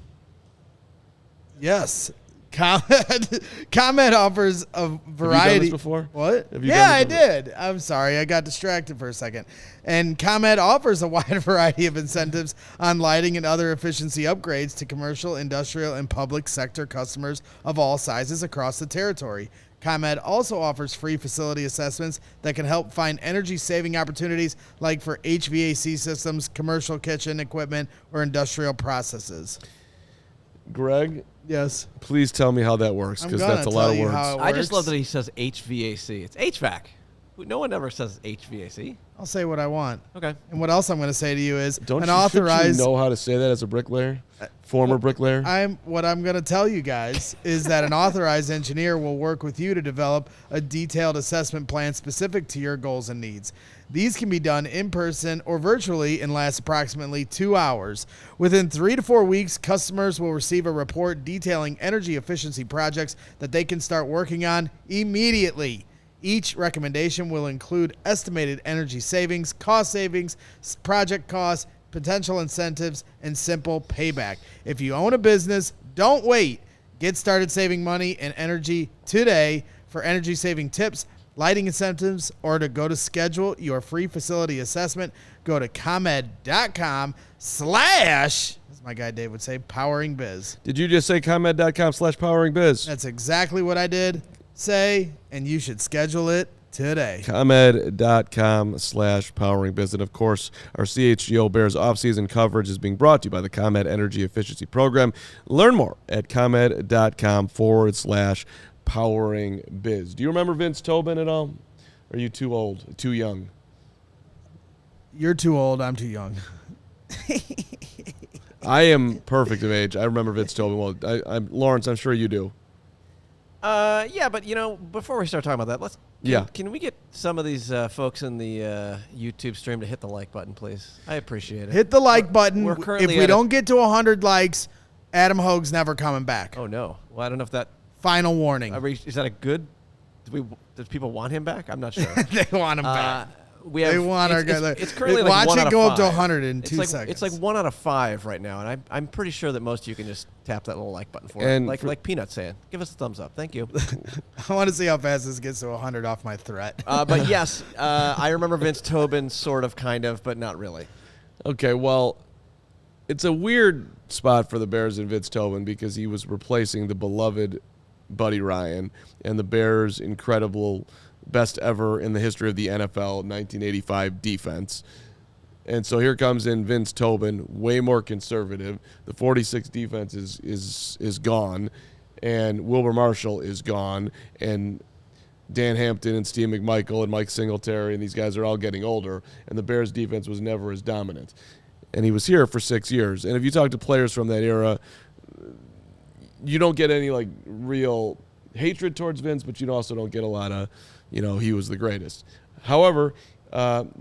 B: Yes. ComEd offers a variety.
A: Have you done this before?
B: What?
A: Have you
B: Yeah,
A: done
B: I
A: this before?
B: did. I'm sorry. I got distracted for a second. And ComEd offers a wide variety of incentives on lighting and other efficiency upgrades to commercial, industrial, and public sector customers of all sizes across the territory. ComEd also offers free facility assessments that can help find energy-saving opportunities like for HVAC systems, commercial kitchen equipment, or industrial processes.
A: Gregg,
B: Yes.
A: please tell me how that works,
B: I'm
A: because
B: gonna
A: that's a lot
B: tell
A: of
B: you
A: words.
B: how it
C: I just love
B: works.
C: that he says HVAC. It's HVAC. No one ever says HVAC.
B: I'll say what I want.
C: Okay.
B: And what else I'm going to say to you is
A: Don't
B: an
A: you,
B: authorized.
A: shouldn't you know how to say that as a bricklayer? Former bricklayer?
B: What I'm going to tell you guys is that an authorized engineer will work with you to develop a detailed assessment plan specific to your goals and needs. These can be done in person or virtually and last approximately 2 hours. Within 3 to 4 weeks, customers will receive a report detailing energy efficiency projects that they can start working on immediately. Each recommendation will include estimated energy savings, cost savings, project costs, potential incentives, and simple payback. If you own a business, don't wait. Get started saving money and energy today. For energy saving tips, lighting incentives, or to go to schedule your free facility assessment, go to ComEd.com/ as my guy Dave would say, powering biz.
A: Did you just say ComEd.com/powering biz?
B: That's exactly what I did say, and you should schedule it today.
A: ComEd.com/powering biz. And of course, our CHGO Bears offseason coverage is being brought to you by the ComEd Energy Efficiency Program. Learn more at ComEd.com/powering biz. Do you remember Vince Tobin at all? Or are you too old, too young?
B: You're too old. I'm too young.
A: I am perfect of age. I remember Vince Tobin well. Lawrence, I'm sure you do.
C: Yeah, but before we start talking about that, can we get some of these folks in the YouTube stream to hit the like button, please? I appreciate it.
B: Hit the like button.
C: We're currently
B: if we don't get to 100 likes, Adam Hogue's never coming back.
C: Oh no! Well, I don't know if that.
B: Final warning.
C: Is that a good? Does people want him back? I'm not sure.
B: They want him back.
C: They
B: want our guy.
C: It's currently
B: watch
C: like 1
B: it
C: out of
B: go
C: 5.
B: up to 100 in 2 seconds.
C: It's like 1 out of 5 right now, and I'm pretty sure that most of you can just tap that little like button for it.
A: And
C: like Peanut saying, give us a thumbs up. Thank you.
B: I want to see how fast this gets to 100 off my threat.
C: But yes, I remember Vince Tobin, sort of, kind of, but not really.
A: Okay, well, it's a weird spot for the Bears and Vince Tobin because he was replacing the beloved Buddy Ryan and the Bears' incredible best ever in the history of the NFL 1985 defense. And so here comes in Vince Tobin, way more conservative. The 46 defense is gone, and Wilbur Marshall is gone, and Dan Hampton and Steve McMichael and Mike Singletary and these guys are all getting older, and the Bears defense was never as dominant. And he was here for 6 years. And if you talk to players from that era, you don't get any like real hatred towards Vince, but you also don't get a lot of, he was the greatest. However,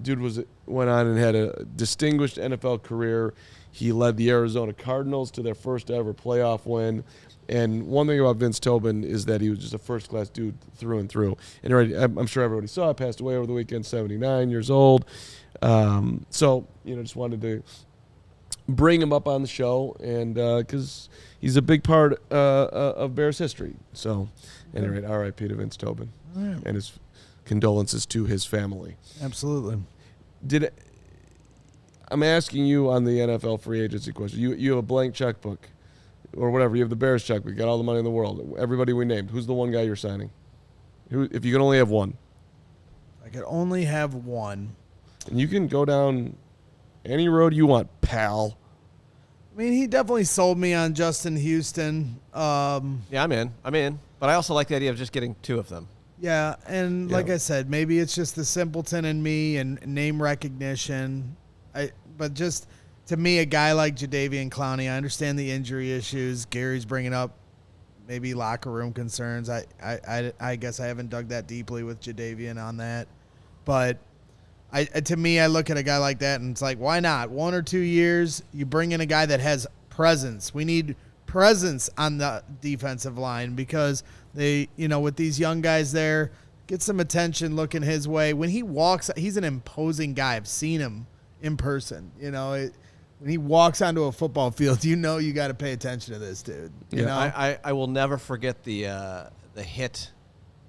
A: dude went on and had a distinguished NFL career. He led the Arizona Cardinals to their first ever playoff win. And one thing about Vince Tobin is that he was just a first-class dude through and through. And I'm sure everybody saw it, passed away over the weekend, 79 years old. So, just wanted to bring him up on the show, and because he's a big part of Bears history. So, anyway, R.I.P. to Vince Tobin, and his condolences to his family.
B: Absolutely.
A: I'm asking you on the NFL free agency question. You have a blank checkbook, or whatever. You have the Bears checkbook. You got all the money in the world. Everybody we named. Who's the one guy you're signing? If you can only have one.
B: I could only have one.
A: And you can go down any road you want, pal.
B: I mean, he definitely sold me on Justin Houston.
C: Yeah, I'm in. But I also like the idea of just getting 2 of them.
B: Yeah, and like I said, maybe it's just the simpleton in me and name recognition. But just to me, a guy like Jadeveon Clowney, I understand the injury issues. Gary's bringing up maybe locker room concerns. I guess I haven't dug that deeply with Jadeveon on that. But to me, I look at a guy like that, and it's like, why not? 1 or 2 years, you bring in a guy that has presence. We need presence on the defensive line because they, with these young guys there, get some attention looking his way. When he walks, he's an imposing guy. I've seen him in person. When he walks onto a football field, you got to pay attention to this dude. You know?
C: I will never forget the hit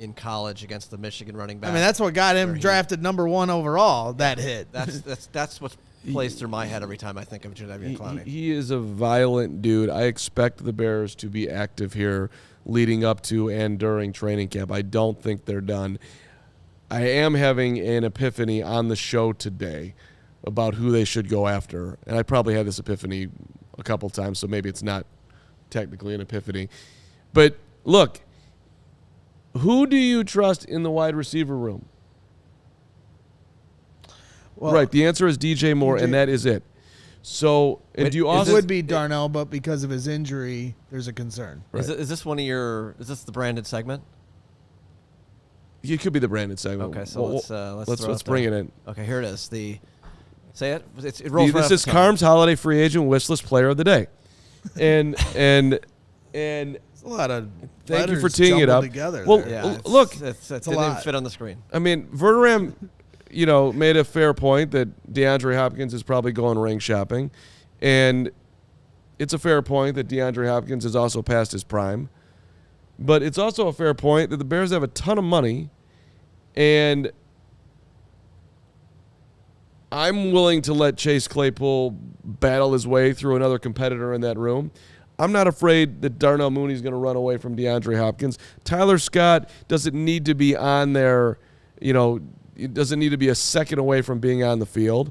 C: in college against the Michigan running back.
B: I mean, that's what got him drafted number 1 overall. That hit.
C: That's what plays through my head every time I think of Jadeveon Clowney.
A: He is a violent dude. I expect the Bears to be active here leading up to and during training camp. I don't think they're done. I am having an epiphany on the show today about who they should go after. And I probably had this epiphany a couple times, so maybe it's not technically an epiphany. But look, who do you trust in the wide receiver room?
B: Well,
A: right. The answer is DJ Moore, and that is it. So, and
C: Wait,
A: do you
B: It
A: also
B: would be Darnell, but because of his injury, there's a concern.
A: Right.
C: Is this one of your? Is this the branded segment?
A: It could be the branded segment.
C: Okay, so
A: let's bring it in.
C: Okay, here it is. Say it. It rolls.
A: This is Carm's Holiday Free Agent Wish List Player of the Day, and
B: It's a lot of
A: thank you for
B: letters
A: teeing it
B: jumbled
A: up.
B: Together
A: Well,
B: there.
C: Yeah,
A: look,
C: it
B: a
C: didn't
B: lot.
C: even fit on the screen.
A: I mean, Verderame, made a fair point that DeAndre Hopkins is probably going ring shopping, and it's a fair point that DeAndre Hopkins is also past his prime, but it's also a fair point that the Bears have a ton of money, and I'm willing to let Chase Claypool battle his way through another competitor in that room. I'm not afraid that Darnell Mooney's going to run away from DeAndre Hopkins. Tyler Scott doesn't need to be on there, it doesn't need to be a second away from being on the field.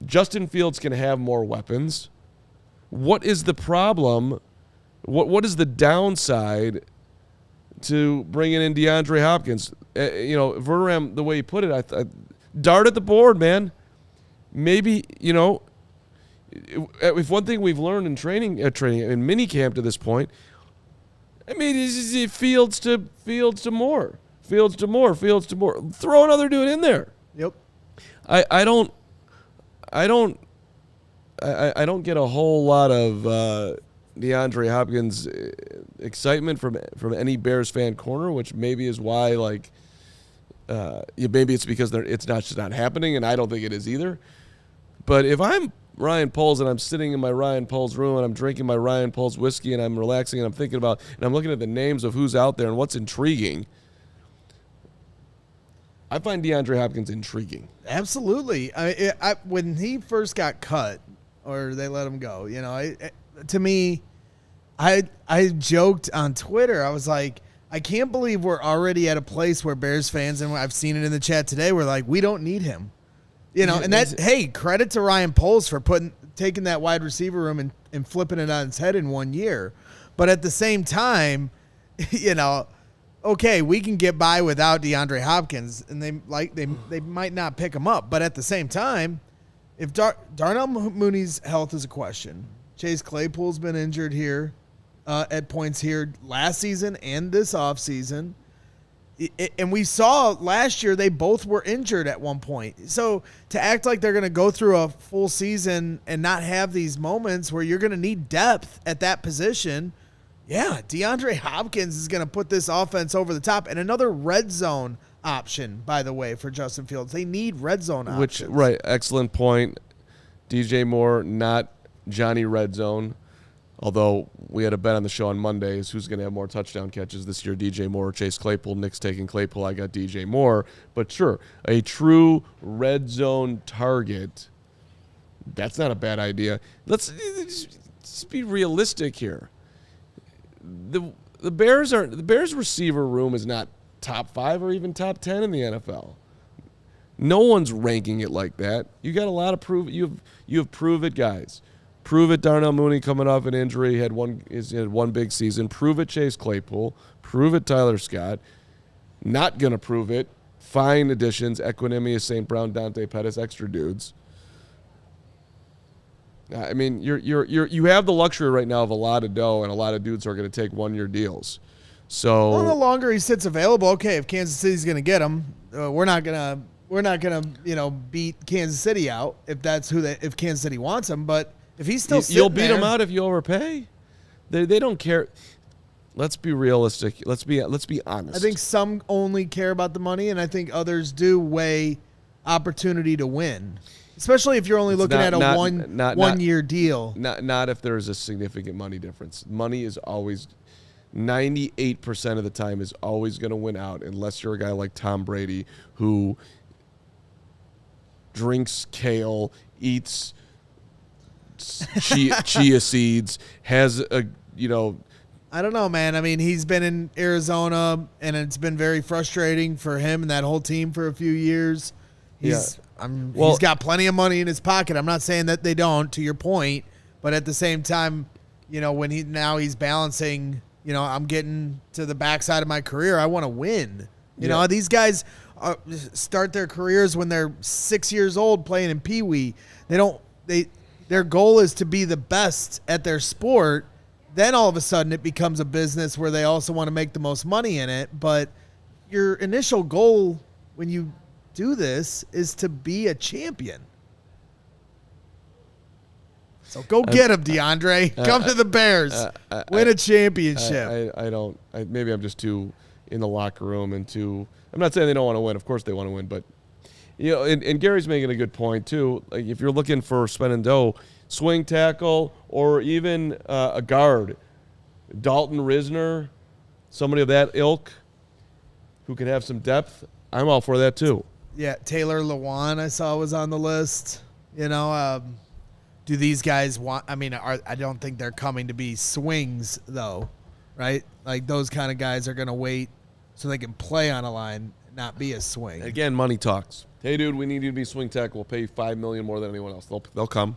A: Justin Fields can have more weapons. What is the problem? What is the downside to bringing in DeAndre Hopkins? Verderame, the way he put it, I dart at the board, man. Maybe, if one thing we've learned in training in minicamp to this point, I mean, is Fields to Moore. Throw another dude in there.
B: Yep.
A: I don't get a whole lot of DeAndre Hopkins excitement from any Bears fan corner, which maybe is why maybe it's because it's just not happening, and I don't think it is either. But if I'm Ryan Poles and I'm sitting in my Ryan Poles room and I'm drinking my Ryan Poles whiskey and I'm relaxing and I'm thinking about and I'm looking at the names of who's out there and what's intriguing, I find DeAndre Hopkins intriguing.
B: Absolutely. When he first got cut or they let him go, to me, I joked on Twitter. I was like, I can't believe we're already at a place where Bears fans, and I've seen it in the chat today, we're like, we don't need him. Credit to Ryan Poles for taking that wide receiver room and flipping it on its head in 1 year. But at the same time, okay, we can get by without DeAndre Hopkins, and they might not pick him up. But at the same time, if Darnell Mooney's health is a question, Chase Claypool's been injured here at points here last season and this offseason. And we saw last year they both were injured at one point. So to act like they're going to go through a full season and not have these moments where you're going to need depth at that position, yeah, DeAndre Hopkins is going to put this offense over the top. And another red zone option, by the way, for Justin Fields. They need red zone options.
A: Right, excellent point. DJ Moore, not Johnny Red Zone. Although we had a bet on the show on Mondays, who's going to have more touchdown catches this year, DJ Moore or Chase Claypool. Nick's taking Claypool. I got DJ Moore. But sure, a true red zone target, that's not a bad idea. Let's be realistic here. The Bears receiver room is not top 5 or even top 10 in the NFL. No one's ranking it like that. You got a lot of prove. You have prove it guys. Prove it, Darnell Mooney coming off an injury, had one big season. Prove it, Chase Claypool. Prove it, Tyler Scott. Not going to prove it. Fine additions, Equinemius, St. Brown, Dante Pettis, extra dudes. I mean, you have the luxury right now of a lot of dough, and a lot of dudes are going to take 1-year deals. So
B: the longer he sits available, okay, if Kansas City's going to get him, we're not gonna beat Kansas City out if Kansas City wants him, but if he's still sitting
A: you'll beat them out if you overpay. They don't care. Let's be realistic. Let's be honest.
B: I think some only care about the money, and I think others do weigh opportunity to win, especially if you're only looking at a one-year deal.
A: Not if there's a significant money difference. Money is always 98% of the time is always going to win out, unless you're a guy like Tom Brady who drinks kale, eats chia seeds, has I
B: don't know, man. I mean, he's been in Arizona, and it's been very frustrating for him and that whole team for a few years. He's got plenty of money in his pocket. I'm not saying that they don't, to your point, but at the same time, when he's balancing, I'm getting to the backside of my career. I want to win. These guys, start their careers when they're 6 years old playing in Pee Wee. Their goal is to be the best at their sport. Then all of a sudden it becomes a business where they also want to make the most money in it. But your initial goal when you do this is to be a champion. So go get him, DeAndre. Come to the Bears. Win a championship.
A: Maybe I'm just too in the locker room and too. I'm not saying they don't want to win. Of course they want to win, but and Gary's making a good point too. Like if you're looking for spending dough, swing tackle or even a guard, Dalton Risner, somebody of that ilk, who can have some depth. I'm all for that too.
B: Yeah, Taylor Lewan I saw was on the list. Do these guys want? I mean, I don't think they're coming to be swings though, right? Like those kind of guys are going to wait so they can play on a line, not be a swing.
A: Again, money talks. Hey, dude, we need you to be swing tackle. We'll pay you $5 million more than anyone else. They'll come.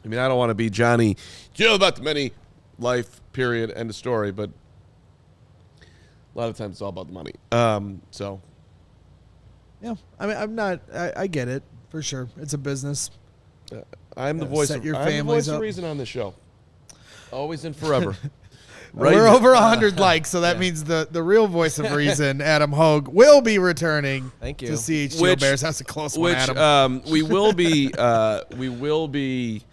A: I mean, I don't want to be Johnny. About the money, life, period, end of story. But a lot of times it's all about the money. So.
B: Yeah, I mean, I'm not. I get it. For sure. It's a business.
A: I'm the voice of reason on this show. Always and forever.
B: Right. We're over 100 likes, so that means the real voice of reason, Adam Hogue, will be returning.
C: Thank you.
B: To CHGO Bears. That's a close one, Adam.
A: We will be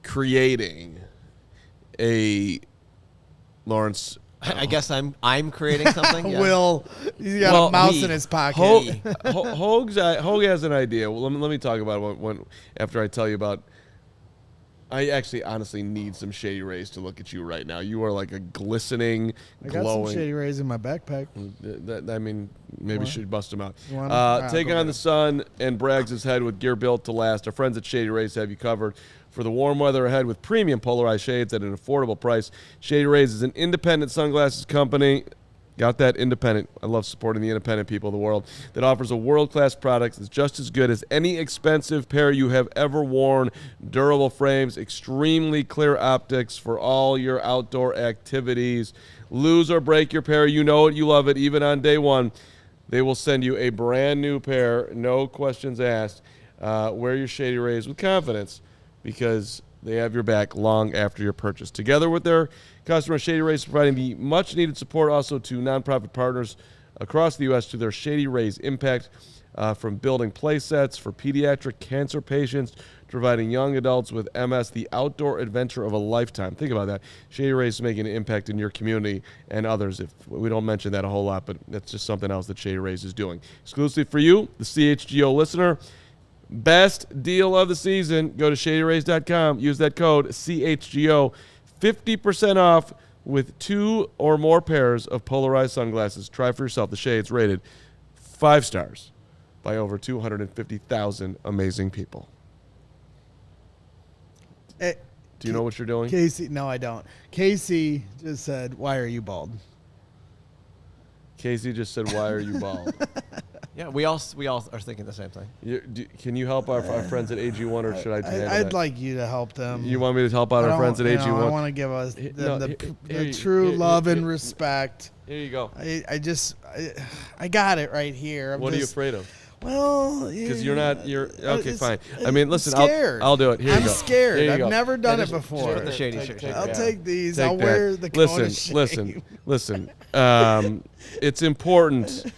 A: creating a Lawrence.
C: I guess I'm creating something. Yeah.
B: He's got a mouse in his pocket.
A: Hogue has an idea. Well, let me talk about it when after I tell you about. I actually honestly need some Shady Rays to look at you right now. You are like a glistening, glowing.
B: I got some Shady Rays in my backpack.
A: I mean, maybe you should bust them out.
B: Take
A: on the sun and Braggs' head with gear built to last. Our friends at Shady Rays have you covered for the warm weather ahead with premium polarized shades at an affordable price. Shady Rays is an independent sunglasses company. Got that independent. I love supporting the independent people of the world that offers a world-class product that's just as good as any expensive pair you have ever worn. Durable frames, extremely clear optics for all your outdoor activities. Lose or break your pair, you know it, you love it. Even on day one, they will send you a brand new pair, no questions asked. Wear your Shady Rays with confidence because they have your back long after your purchase. Together with their customer, Shady Rays providing the much-needed support also to nonprofit partners across the U.S. to their Shady Rays impact from building play sets for pediatric cancer patients to providing young adults with MS the outdoor adventure of a lifetime. Think about that. Shady Rays is making an impact in your community and others. If we don't mention that a whole lot, but that's just something else that Shady Rays is doing. Exclusively for you, the CHGO listener. Best deal of the season. Go to shadyrays.com. Use that code CHGO. 50% off with 2 or more pairs of polarized sunglasses. Try for yourself. The Shades rated 5 stars by over 250,000 amazing people. Do you know what you're doing?
B: Casey, no, I don't. Casey just said, "Why are you bald?"
A: Casey just said, "Why are you bald?"
C: Yeah, we all are thinking the same thing.
A: Can you help our friends at AG1, or should I handle that?
B: I'd like you to help them.
A: You want me to help out our friends at AG1?
B: I want to give us the true love and respect.
A: Here you go.
B: I got it right here.
A: What are you afraid of?
B: Well,
A: because you're okay. Fine. I mean, listen,
B: scared.
A: I'll do it. Here you go.
B: I'm scared.
A: Here you
B: I've
A: go.
B: never done it before.
C: The shady shirt.
B: I'll take these.
A: Take
B: I'll
A: that.
B: wear the cone of shame.
A: Listen. It's important.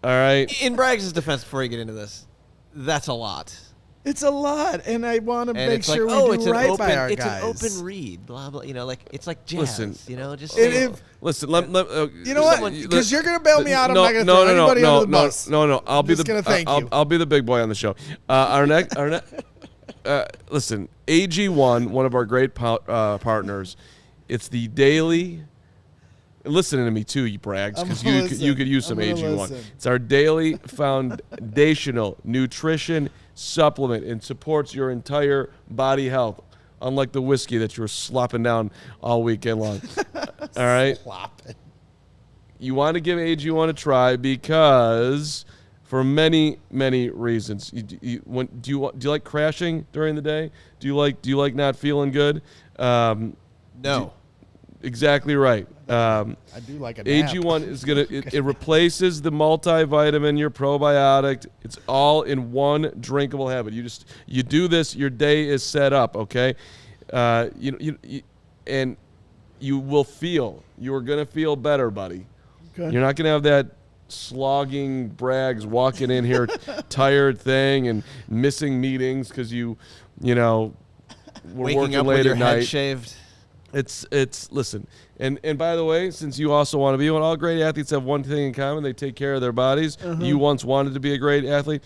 A: All right.
C: In Braggs' defense, before you get into this, that's a lot.
B: It's a lot, and I want to make sure
C: we
B: do right by our
C: it's
B: guys.
C: It's an open read, blah blah. It's like jazz.
A: Listen,
C: just
A: listen.
B: You know what? Because you're gonna bail me out. I'm not gonna throw anybody under the bus.
A: No. I'll be
B: I'll
A: be the big boy on the show. Listen, AG1, one of our great partners. It's the daily. Listening to me too, you Braggs, because you could use some AG1.
B: Listen.
A: It's our daily foundational nutrition supplement and supports your entire body health, unlike the whiskey that you were slopping down all weekend long. All right?
B: Slopping.
A: You want to give AG1 a try because for many, many reasons. Do you like crashing during the day? Do you like not feeling good?
C: No.
A: Exactly right.
B: I do like a nap.
A: AG1 is it replaces the multivitamin, your probiotic. It's all in one drinkable habit. You do this, your day is set up. Okay, and you're gonna feel better, buddy.
B: Okay.
A: You're not gonna have that slogging brags walking in here tired thing and missing meetings because you know we're
C: Waking
A: working
C: up
A: late
C: with your
A: at
C: head
A: night.
C: shaved.
A: It's listen, and by the way, since you also want to be one, all great athletes have one thing in common: they take care of their bodies. You once wanted to be a great athlete.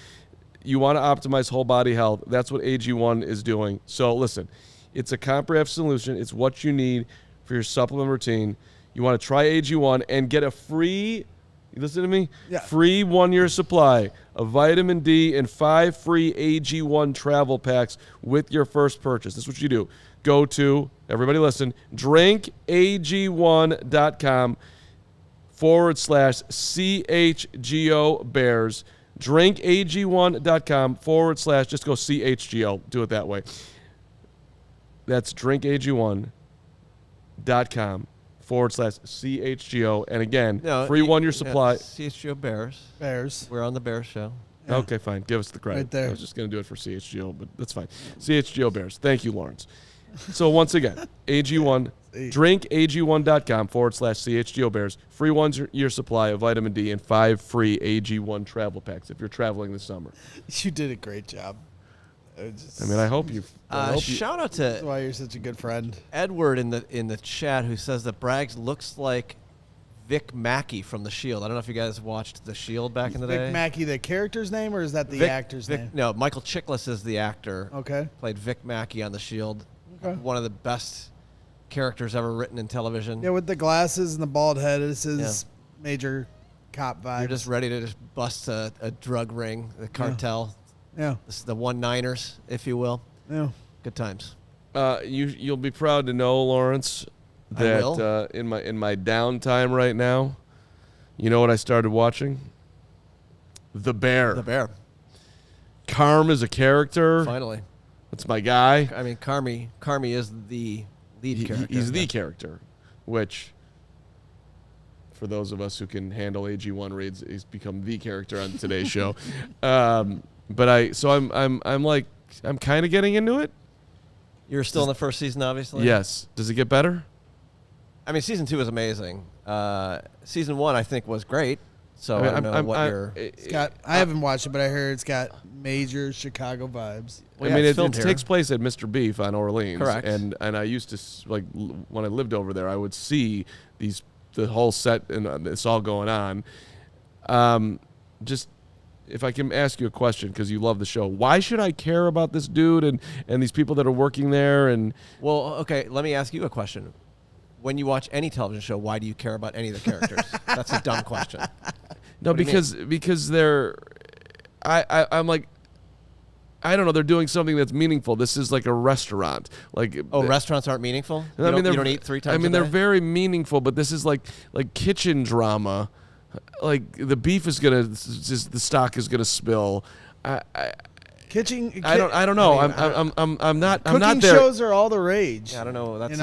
A: You want to optimize whole body health. That's what AG1 is doing. So listen, it's a comprehensive solution. It's what you need for your supplement routine. You want to try AG1 and get a free. You listen to me?
B: Yeah.
A: Free 1-year supply of vitamin D and 5 free AG1 travel packs with your first purchase. This is what you do. Go to, everybody listen, drinkag1.com/CHGO Bears. Drinkag1.com/ just go CHGO. Do it that way. That's drinkag1.com/CHGO. And again, free 1-year supply.
C: CHGO Bears.
B: Bears.
C: We're on the Bears show.
B: Yeah.
A: Okay, fine. Give us the credit.
B: Right there.
A: I was just going to do it for CHGO, but that's fine. CHGO Bears. Thank you, Lawrence. So once again, AG1, drinkag1.com/CHGO Bears. Free 1-year supply of vitamin D and 5 free AG1 travel packs if you're traveling this summer.
B: You did a great job.
A: I mean, I hope you.
C: Shout out
B: That's
C: to
B: why you're such a good friend.
C: Edward in the chat who says that Braggs looks like Vic Mackey from The Shield. I don't know if you guys watched The Shield back in the day.
B: Vic Mackey, the character's name, or is that the actor's name?
C: No, Michael Chiklis is the actor.
B: Okay.
C: Played Vic Mackey on The Shield.
B: Okay.
C: One of the best characters ever written in television.
B: Yeah, with the glasses and the bald head, this is major cop vibes.
C: You're just ready to just bust a drug ring, the cartel.
B: Yeah.
C: This is the 1-9ers, if you will.
B: Yeah.
C: Good times.
A: You'll be proud to know, Lawrence, that in my downtime right now, you know what I started watching? The Bear.
C: The Bear.
A: Carm is a character.
C: Finally.
A: That's my guy.
C: I mean, Carmy is the lead character.
A: He's the character, which, for those of us who can handle AG1 reads, he's become the character on today's show. I'm kind of getting into it.
C: You're still in the first season, obviously?
A: Yes. Does it get better?
C: I mean, season 2 is amazing. Season 1, I think, was great. So I don't know what you're...
B: I haven't watched it, but I heard it's got major Chicago vibes.
C: Well,
A: I mean, it
C: here.
A: takes place at Mr. Beef on Orleans.
C: Correct.
A: And I used to, when I lived over there, I would see the whole set and it's all going on. Just, if I can ask you a question, because you love the show, why should I care about this dude and these people that are working there? And
C: Well, okay, let me ask you a question. When you watch any television show, why do you care about any of the characters? That's a dumb question.
A: No, because they're, I'm like, I don't know, they're doing something that's meaningful. This is like a restaurant.
C: Restaurants aren't meaningful?
A: You
C: don't eat 3 times a day?
A: they're very meaningful, but this is like kitchen drama. Like the beef is gonna, the stock is gonna spill. I don't know. I'm not
B: Cooking
A: there.
B: shows are all the rage.
C: Yeah, I don't know. That's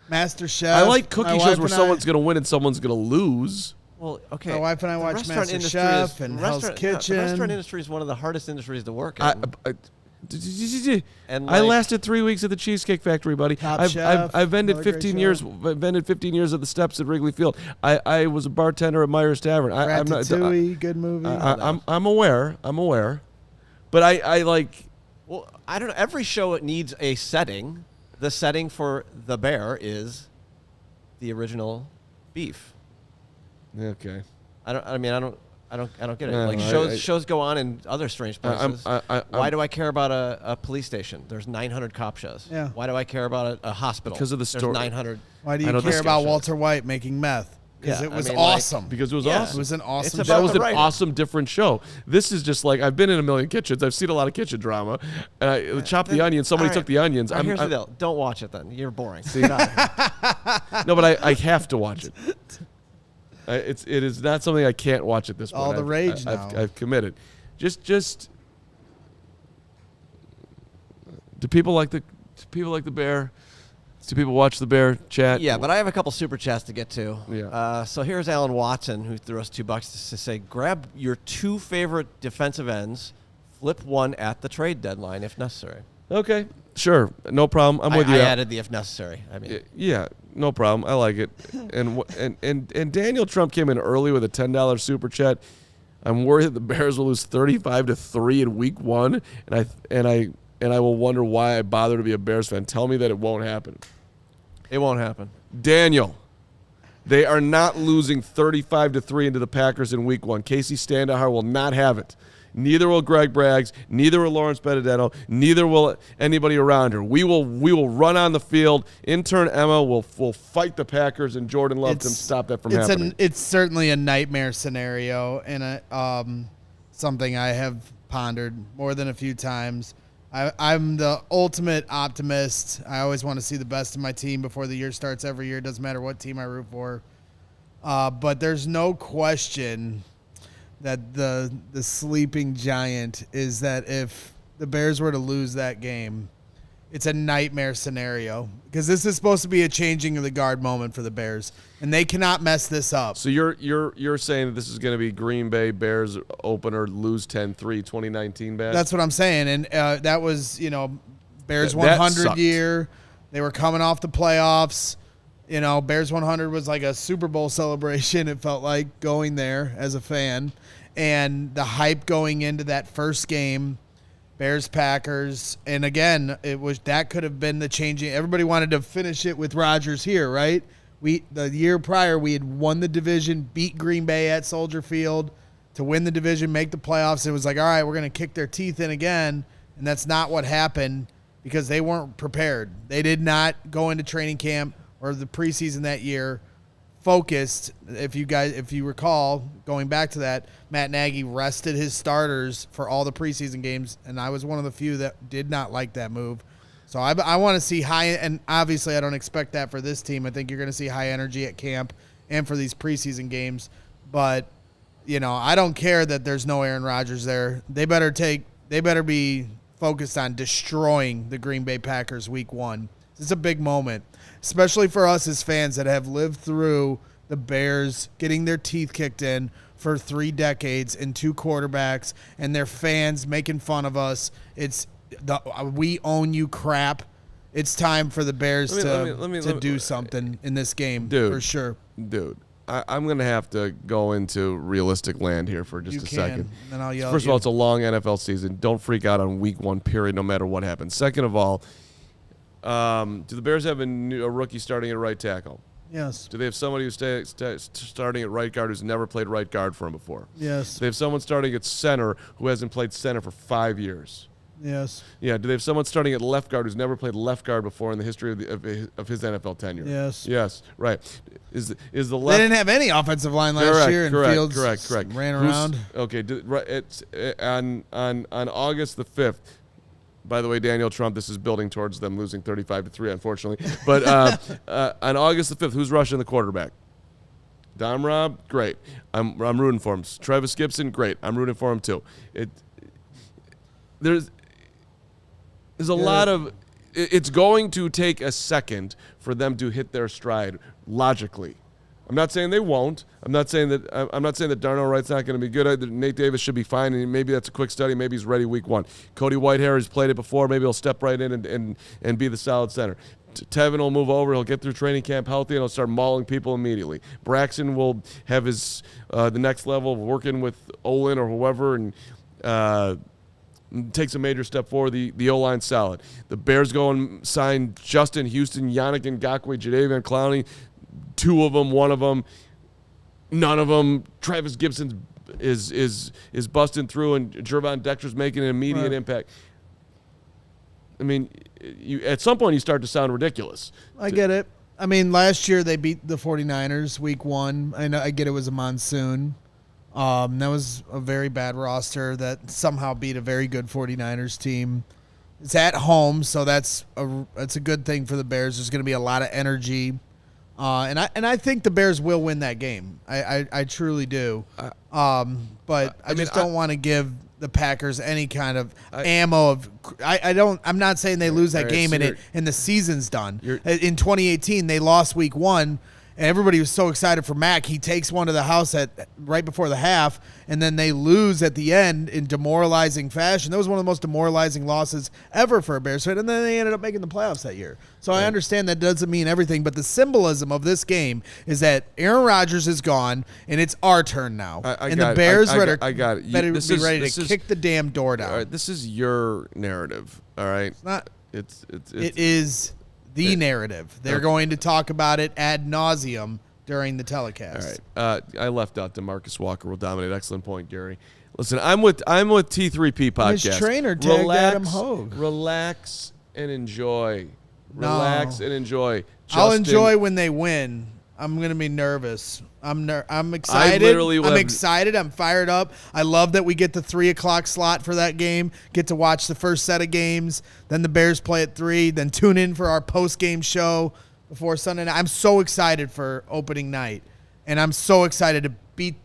B: Master Chef.
A: I like cooking
B: My
A: shows
B: wife
A: where
B: and
A: someone's gonna win and someone's gonna lose.
C: Well, okay.
B: My wife and I
C: The
B: watch
C: restaurant
B: Master
C: industry
B: Chef and Hell's Kitchen.
C: The restaurant industry is one of the hardest industries to work in.
A: And I lasted 3 weeks at the Cheesecake Factory, buddy. I've vended
B: another
A: 15
B: great
A: years.
B: show.
A: Vended 15 years at the steps at Wrigley Field. I was a bartender at Myers Tavern. I'm not.
B: Ratatouille, good movie.
A: I'm aware. But I like.
C: Well, I don't know. Every show needs a setting. The setting for The Bear is the original beef.
A: Okay.
C: I don't get it.
A: Yeah,
C: Like shows go on in other strange places. Why do I care about a police station? There's 900 cop shows.
B: Yeah.
C: Why do I care about a hospital?
A: Because of the story.
C: There's 900.
B: Why do you care about Walter White making meth? Because it was awesome.
A: Because it was
C: Yeah.
A: awesome.
B: It was an awesome
C: It's
B: show.
A: That was an
C: writer.
A: awesome, different show. This is just like, I've been in a million kitchens. I've seen a lot of kitchen drama. And I chopped the onions. Somebody took the onions.
C: Here's the deal. Don't watch it then. You're boring.
A: No, but I have to watch it. It is not something I can't watch at this point.
B: All the rage now.
A: I've committed. Just do people like the Bear? Do people watch the Bear chat?
C: Yeah, but I have a couple super chats to get to.
A: Yeah.
C: So here's Alan Watson, who threw us $2 to say, grab your 2 favorite defensive ends, flip one at the trade deadline if necessary.
A: Okay, sure, no problem. I'm with you.
C: I added the if necessary. I mean,
A: yeah, no problem. I like it. and Daniel Trump came in early with a $10 super chat. I'm worried that the Bears will lose 35-3 in Week 1, and I will wonder why I bother to be a Bears fan. Tell me that it won't happen.
C: It won't happen.
A: Daniel, they are not losing 35-3 into the Packers in Week 1. Casey Standahar will not have it. Neither will Gregg Braggs. Neither will Lawrence Benedetto. Neither will anybody around her. We will run on the field. Intern Emma will fight the Packers, and Jordan Love to stop that from happening.
B: It's certainly a nightmare scenario, and something I have pondered more than a few times. I'm the ultimate optimist. I always want to see the best of my team before the year starts every year. It doesn't matter what team I root for. But there's no question that the sleeping giant is that if the Bears were to lose that game, it's a nightmare scenario because this is supposed to be a changing of the guard moment for the Bears, and they cannot mess this up.
A: So you're saying that this is going to be Green Bay Bears opener, lose 10-3, 2019 bad?
B: That's what I'm saying, and that was Bears 100 year. They were coming off the playoffs. Bears 100 was like a Super Bowl celebration. It felt like going there as a fan, and the hype going into that first game. Bears, Packers, and again, that could have been the changing. Everybody wanted to finish it with Rodgers here, right? The year prior, we had won the division, beat Green Bay at Soldier Field to win the division, make the playoffs. It was like, all right, we're going to kick their teeth in again, and that's not what happened because they weren't prepared. They did not go into training camp or the preseason that year focused. If you recall, going back to that, Matt Nagy rested his starters for all the preseason games, and I was one of the few that did not like that move. So I want to see high, and obviously I don't expect that for this team. I think you're going to see high energy at camp and for these preseason games. But I don't care that there's no Aaron Rodgers there. They better be focused on destroying the Green Bay Packers Week 1. It's a big moment, especially for us as fans that have lived through the Bears getting their teeth kicked in for 3 decades and 2 quarterbacks, and their fans making fun of us. It's the we own you crap. It's time for the Bears to do something in this game, dude, for sure.
A: Dude, I'm going to have to go into realistic land here for just a second.
B: Then I'll yell
A: First of all, it's a long NFL season. Don't freak out on Week 1, period, no matter what happens. Second of all, do the Bears have a rookie starting at right tackle?
B: Yes.
A: Do they have somebody who's starting at right guard who's never played right guard for him before?
B: Yes.
A: Do they have someone starting at center who hasn't played center for 5 years?
B: Yes.
A: Yeah. Do they have someone starting at left guard who's never played left guard before in the history of his NFL tenure?
B: Yes.
A: Yes. Right. Is the left?
B: They didn't have any offensive line last year, and Fields
A: correct.
B: ran around.
A: Okay. It's on August the 5th. By the way, Daniel Trump, this is building towards them losing 35-3, unfortunately. But on August the 5th, who's rushing the quarterback? Dom Robb, great. I'm rooting for him. Travis Gibson, great. I'm rooting for him too. There's a lot of. It's going to take a second for them to hit their stride logically. I'm not saying they won't. I'm not saying that Darnell Wright's not going to be good. Nate Davis should be fine, and maybe that's a quick study. Maybe he's ready Week 1. Cody Whitehair has played it before. Maybe he'll step right in and be the solid center. Tevin will move over. He'll get through training camp healthy, and he'll start mauling people immediately. Braxton will have his the next level of working with Olin or whoever, and takes a major step forward. The O-line's solid. The Bears go and sign Justin Houston, Yannick Ngakoue, Jadeveon Clowney. 2 of them, 1 of them, none of them. Travis Gibson is busting through, and Gervon Dexter's making an immediate impact. I mean, at some point you start to sound ridiculous.
B: I get it. I mean, last year they beat the 49ers Week 1. I get it was a monsoon. That was a very bad roster that somehow beat a very good 49ers team. It's at home, so that's a good thing for the Bears. There's going to be a lot of energy. And I think the Bears will win that game. I truly do. But I just don't want to give the Packers any kind of ammo of. I'm not saying they lose that game and the season's done. In 2018, they lost week 1. And everybody was so excited for Mac. He takes one to the house right before the half, and then they lose at the end in demoralizing fashion. That was one of the most demoralizing losses ever for a Bears fan, and then they ended up making the playoffs that year. So I understand that doesn't mean everything, but the symbolism of this game is that Aaron Rodgers is gone, and it's our turn now. The Bears better be ready to kick the damn door down.
A: All right, this is your narrative, all right?
B: It's not.
A: It
B: is the narrative. They're going to talk about it ad nauseum during the telecast.
A: All right. I left out DeMarcus Walker will dominate. Excellent point, Gary. Listen, I'm with T3P podcast.
B: His trainer tagged Adam Hogue.
A: Relax and enjoy. Relax and enjoy.
B: I'll enjoy when they win. I'm gonna be nervous. I'm excited. I'm excited. I'm fired up. I love that we get the 3:00 slot for that game. Get to watch the first set of games. Then the Bears play at 3. Then tune in for our post-game show before Sunday night. I'm so excited for opening night, and I'm so excited to beat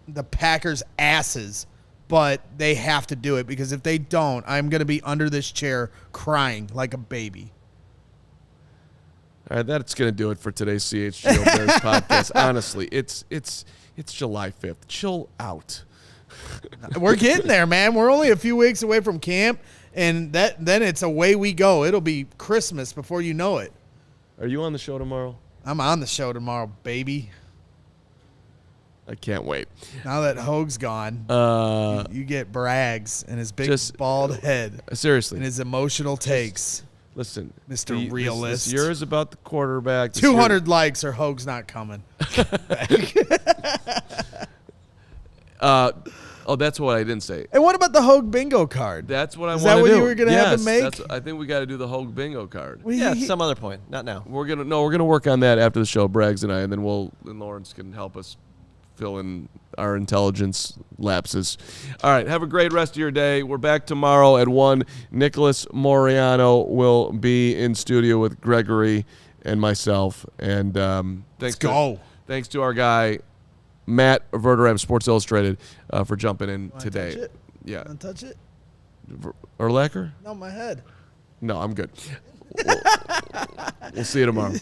B: the Packers' asses. But they have to do it, because if they don't, I'm gonna be under this chair crying like a baby.
A: All right, that's going to do it for today's CHGO Bears podcast. Honestly, it's July 5th. Chill out.
B: We're getting there, man. We're only a few weeks away from camp, and then it's away we go. It'll be Christmas before you know it.
A: Are you on the show tomorrow?
B: I'm on the show tomorrow, baby.
A: I can't wait.
B: Now that Hogue's gone, you get Braggs and his big bald head.
A: Seriously.
B: And his emotional takes.
A: Listen,
B: Mr. Realist.
A: This year is about the quarterback.
B: 200 likes or Hogue's not coming.
A: That's what I didn't say.
B: And what about the Hogue bingo card?
A: That's what I want to do.
B: Is that what you were going to have to make?
A: I think we got to do the Hogue bingo card.
C: Yeah, some other point. Not now.
A: We're gonna work on that after the show, Braggs and I, and then Lawrence can help us fill in our intelligence lapses. All right, have a great rest of your day. We're back tomorrow at 1. Nicholas Moriano will be in studio with Gregory and myself. And thanks to our guy, Matt Verderame, Sports Illustrated, for jumping in today.
B: Touch it?
A: Yeah.
B: Want to touch it?
A: Urlacher?
B: No, my head.
A: No, I'm good. We'll see you tomorrow.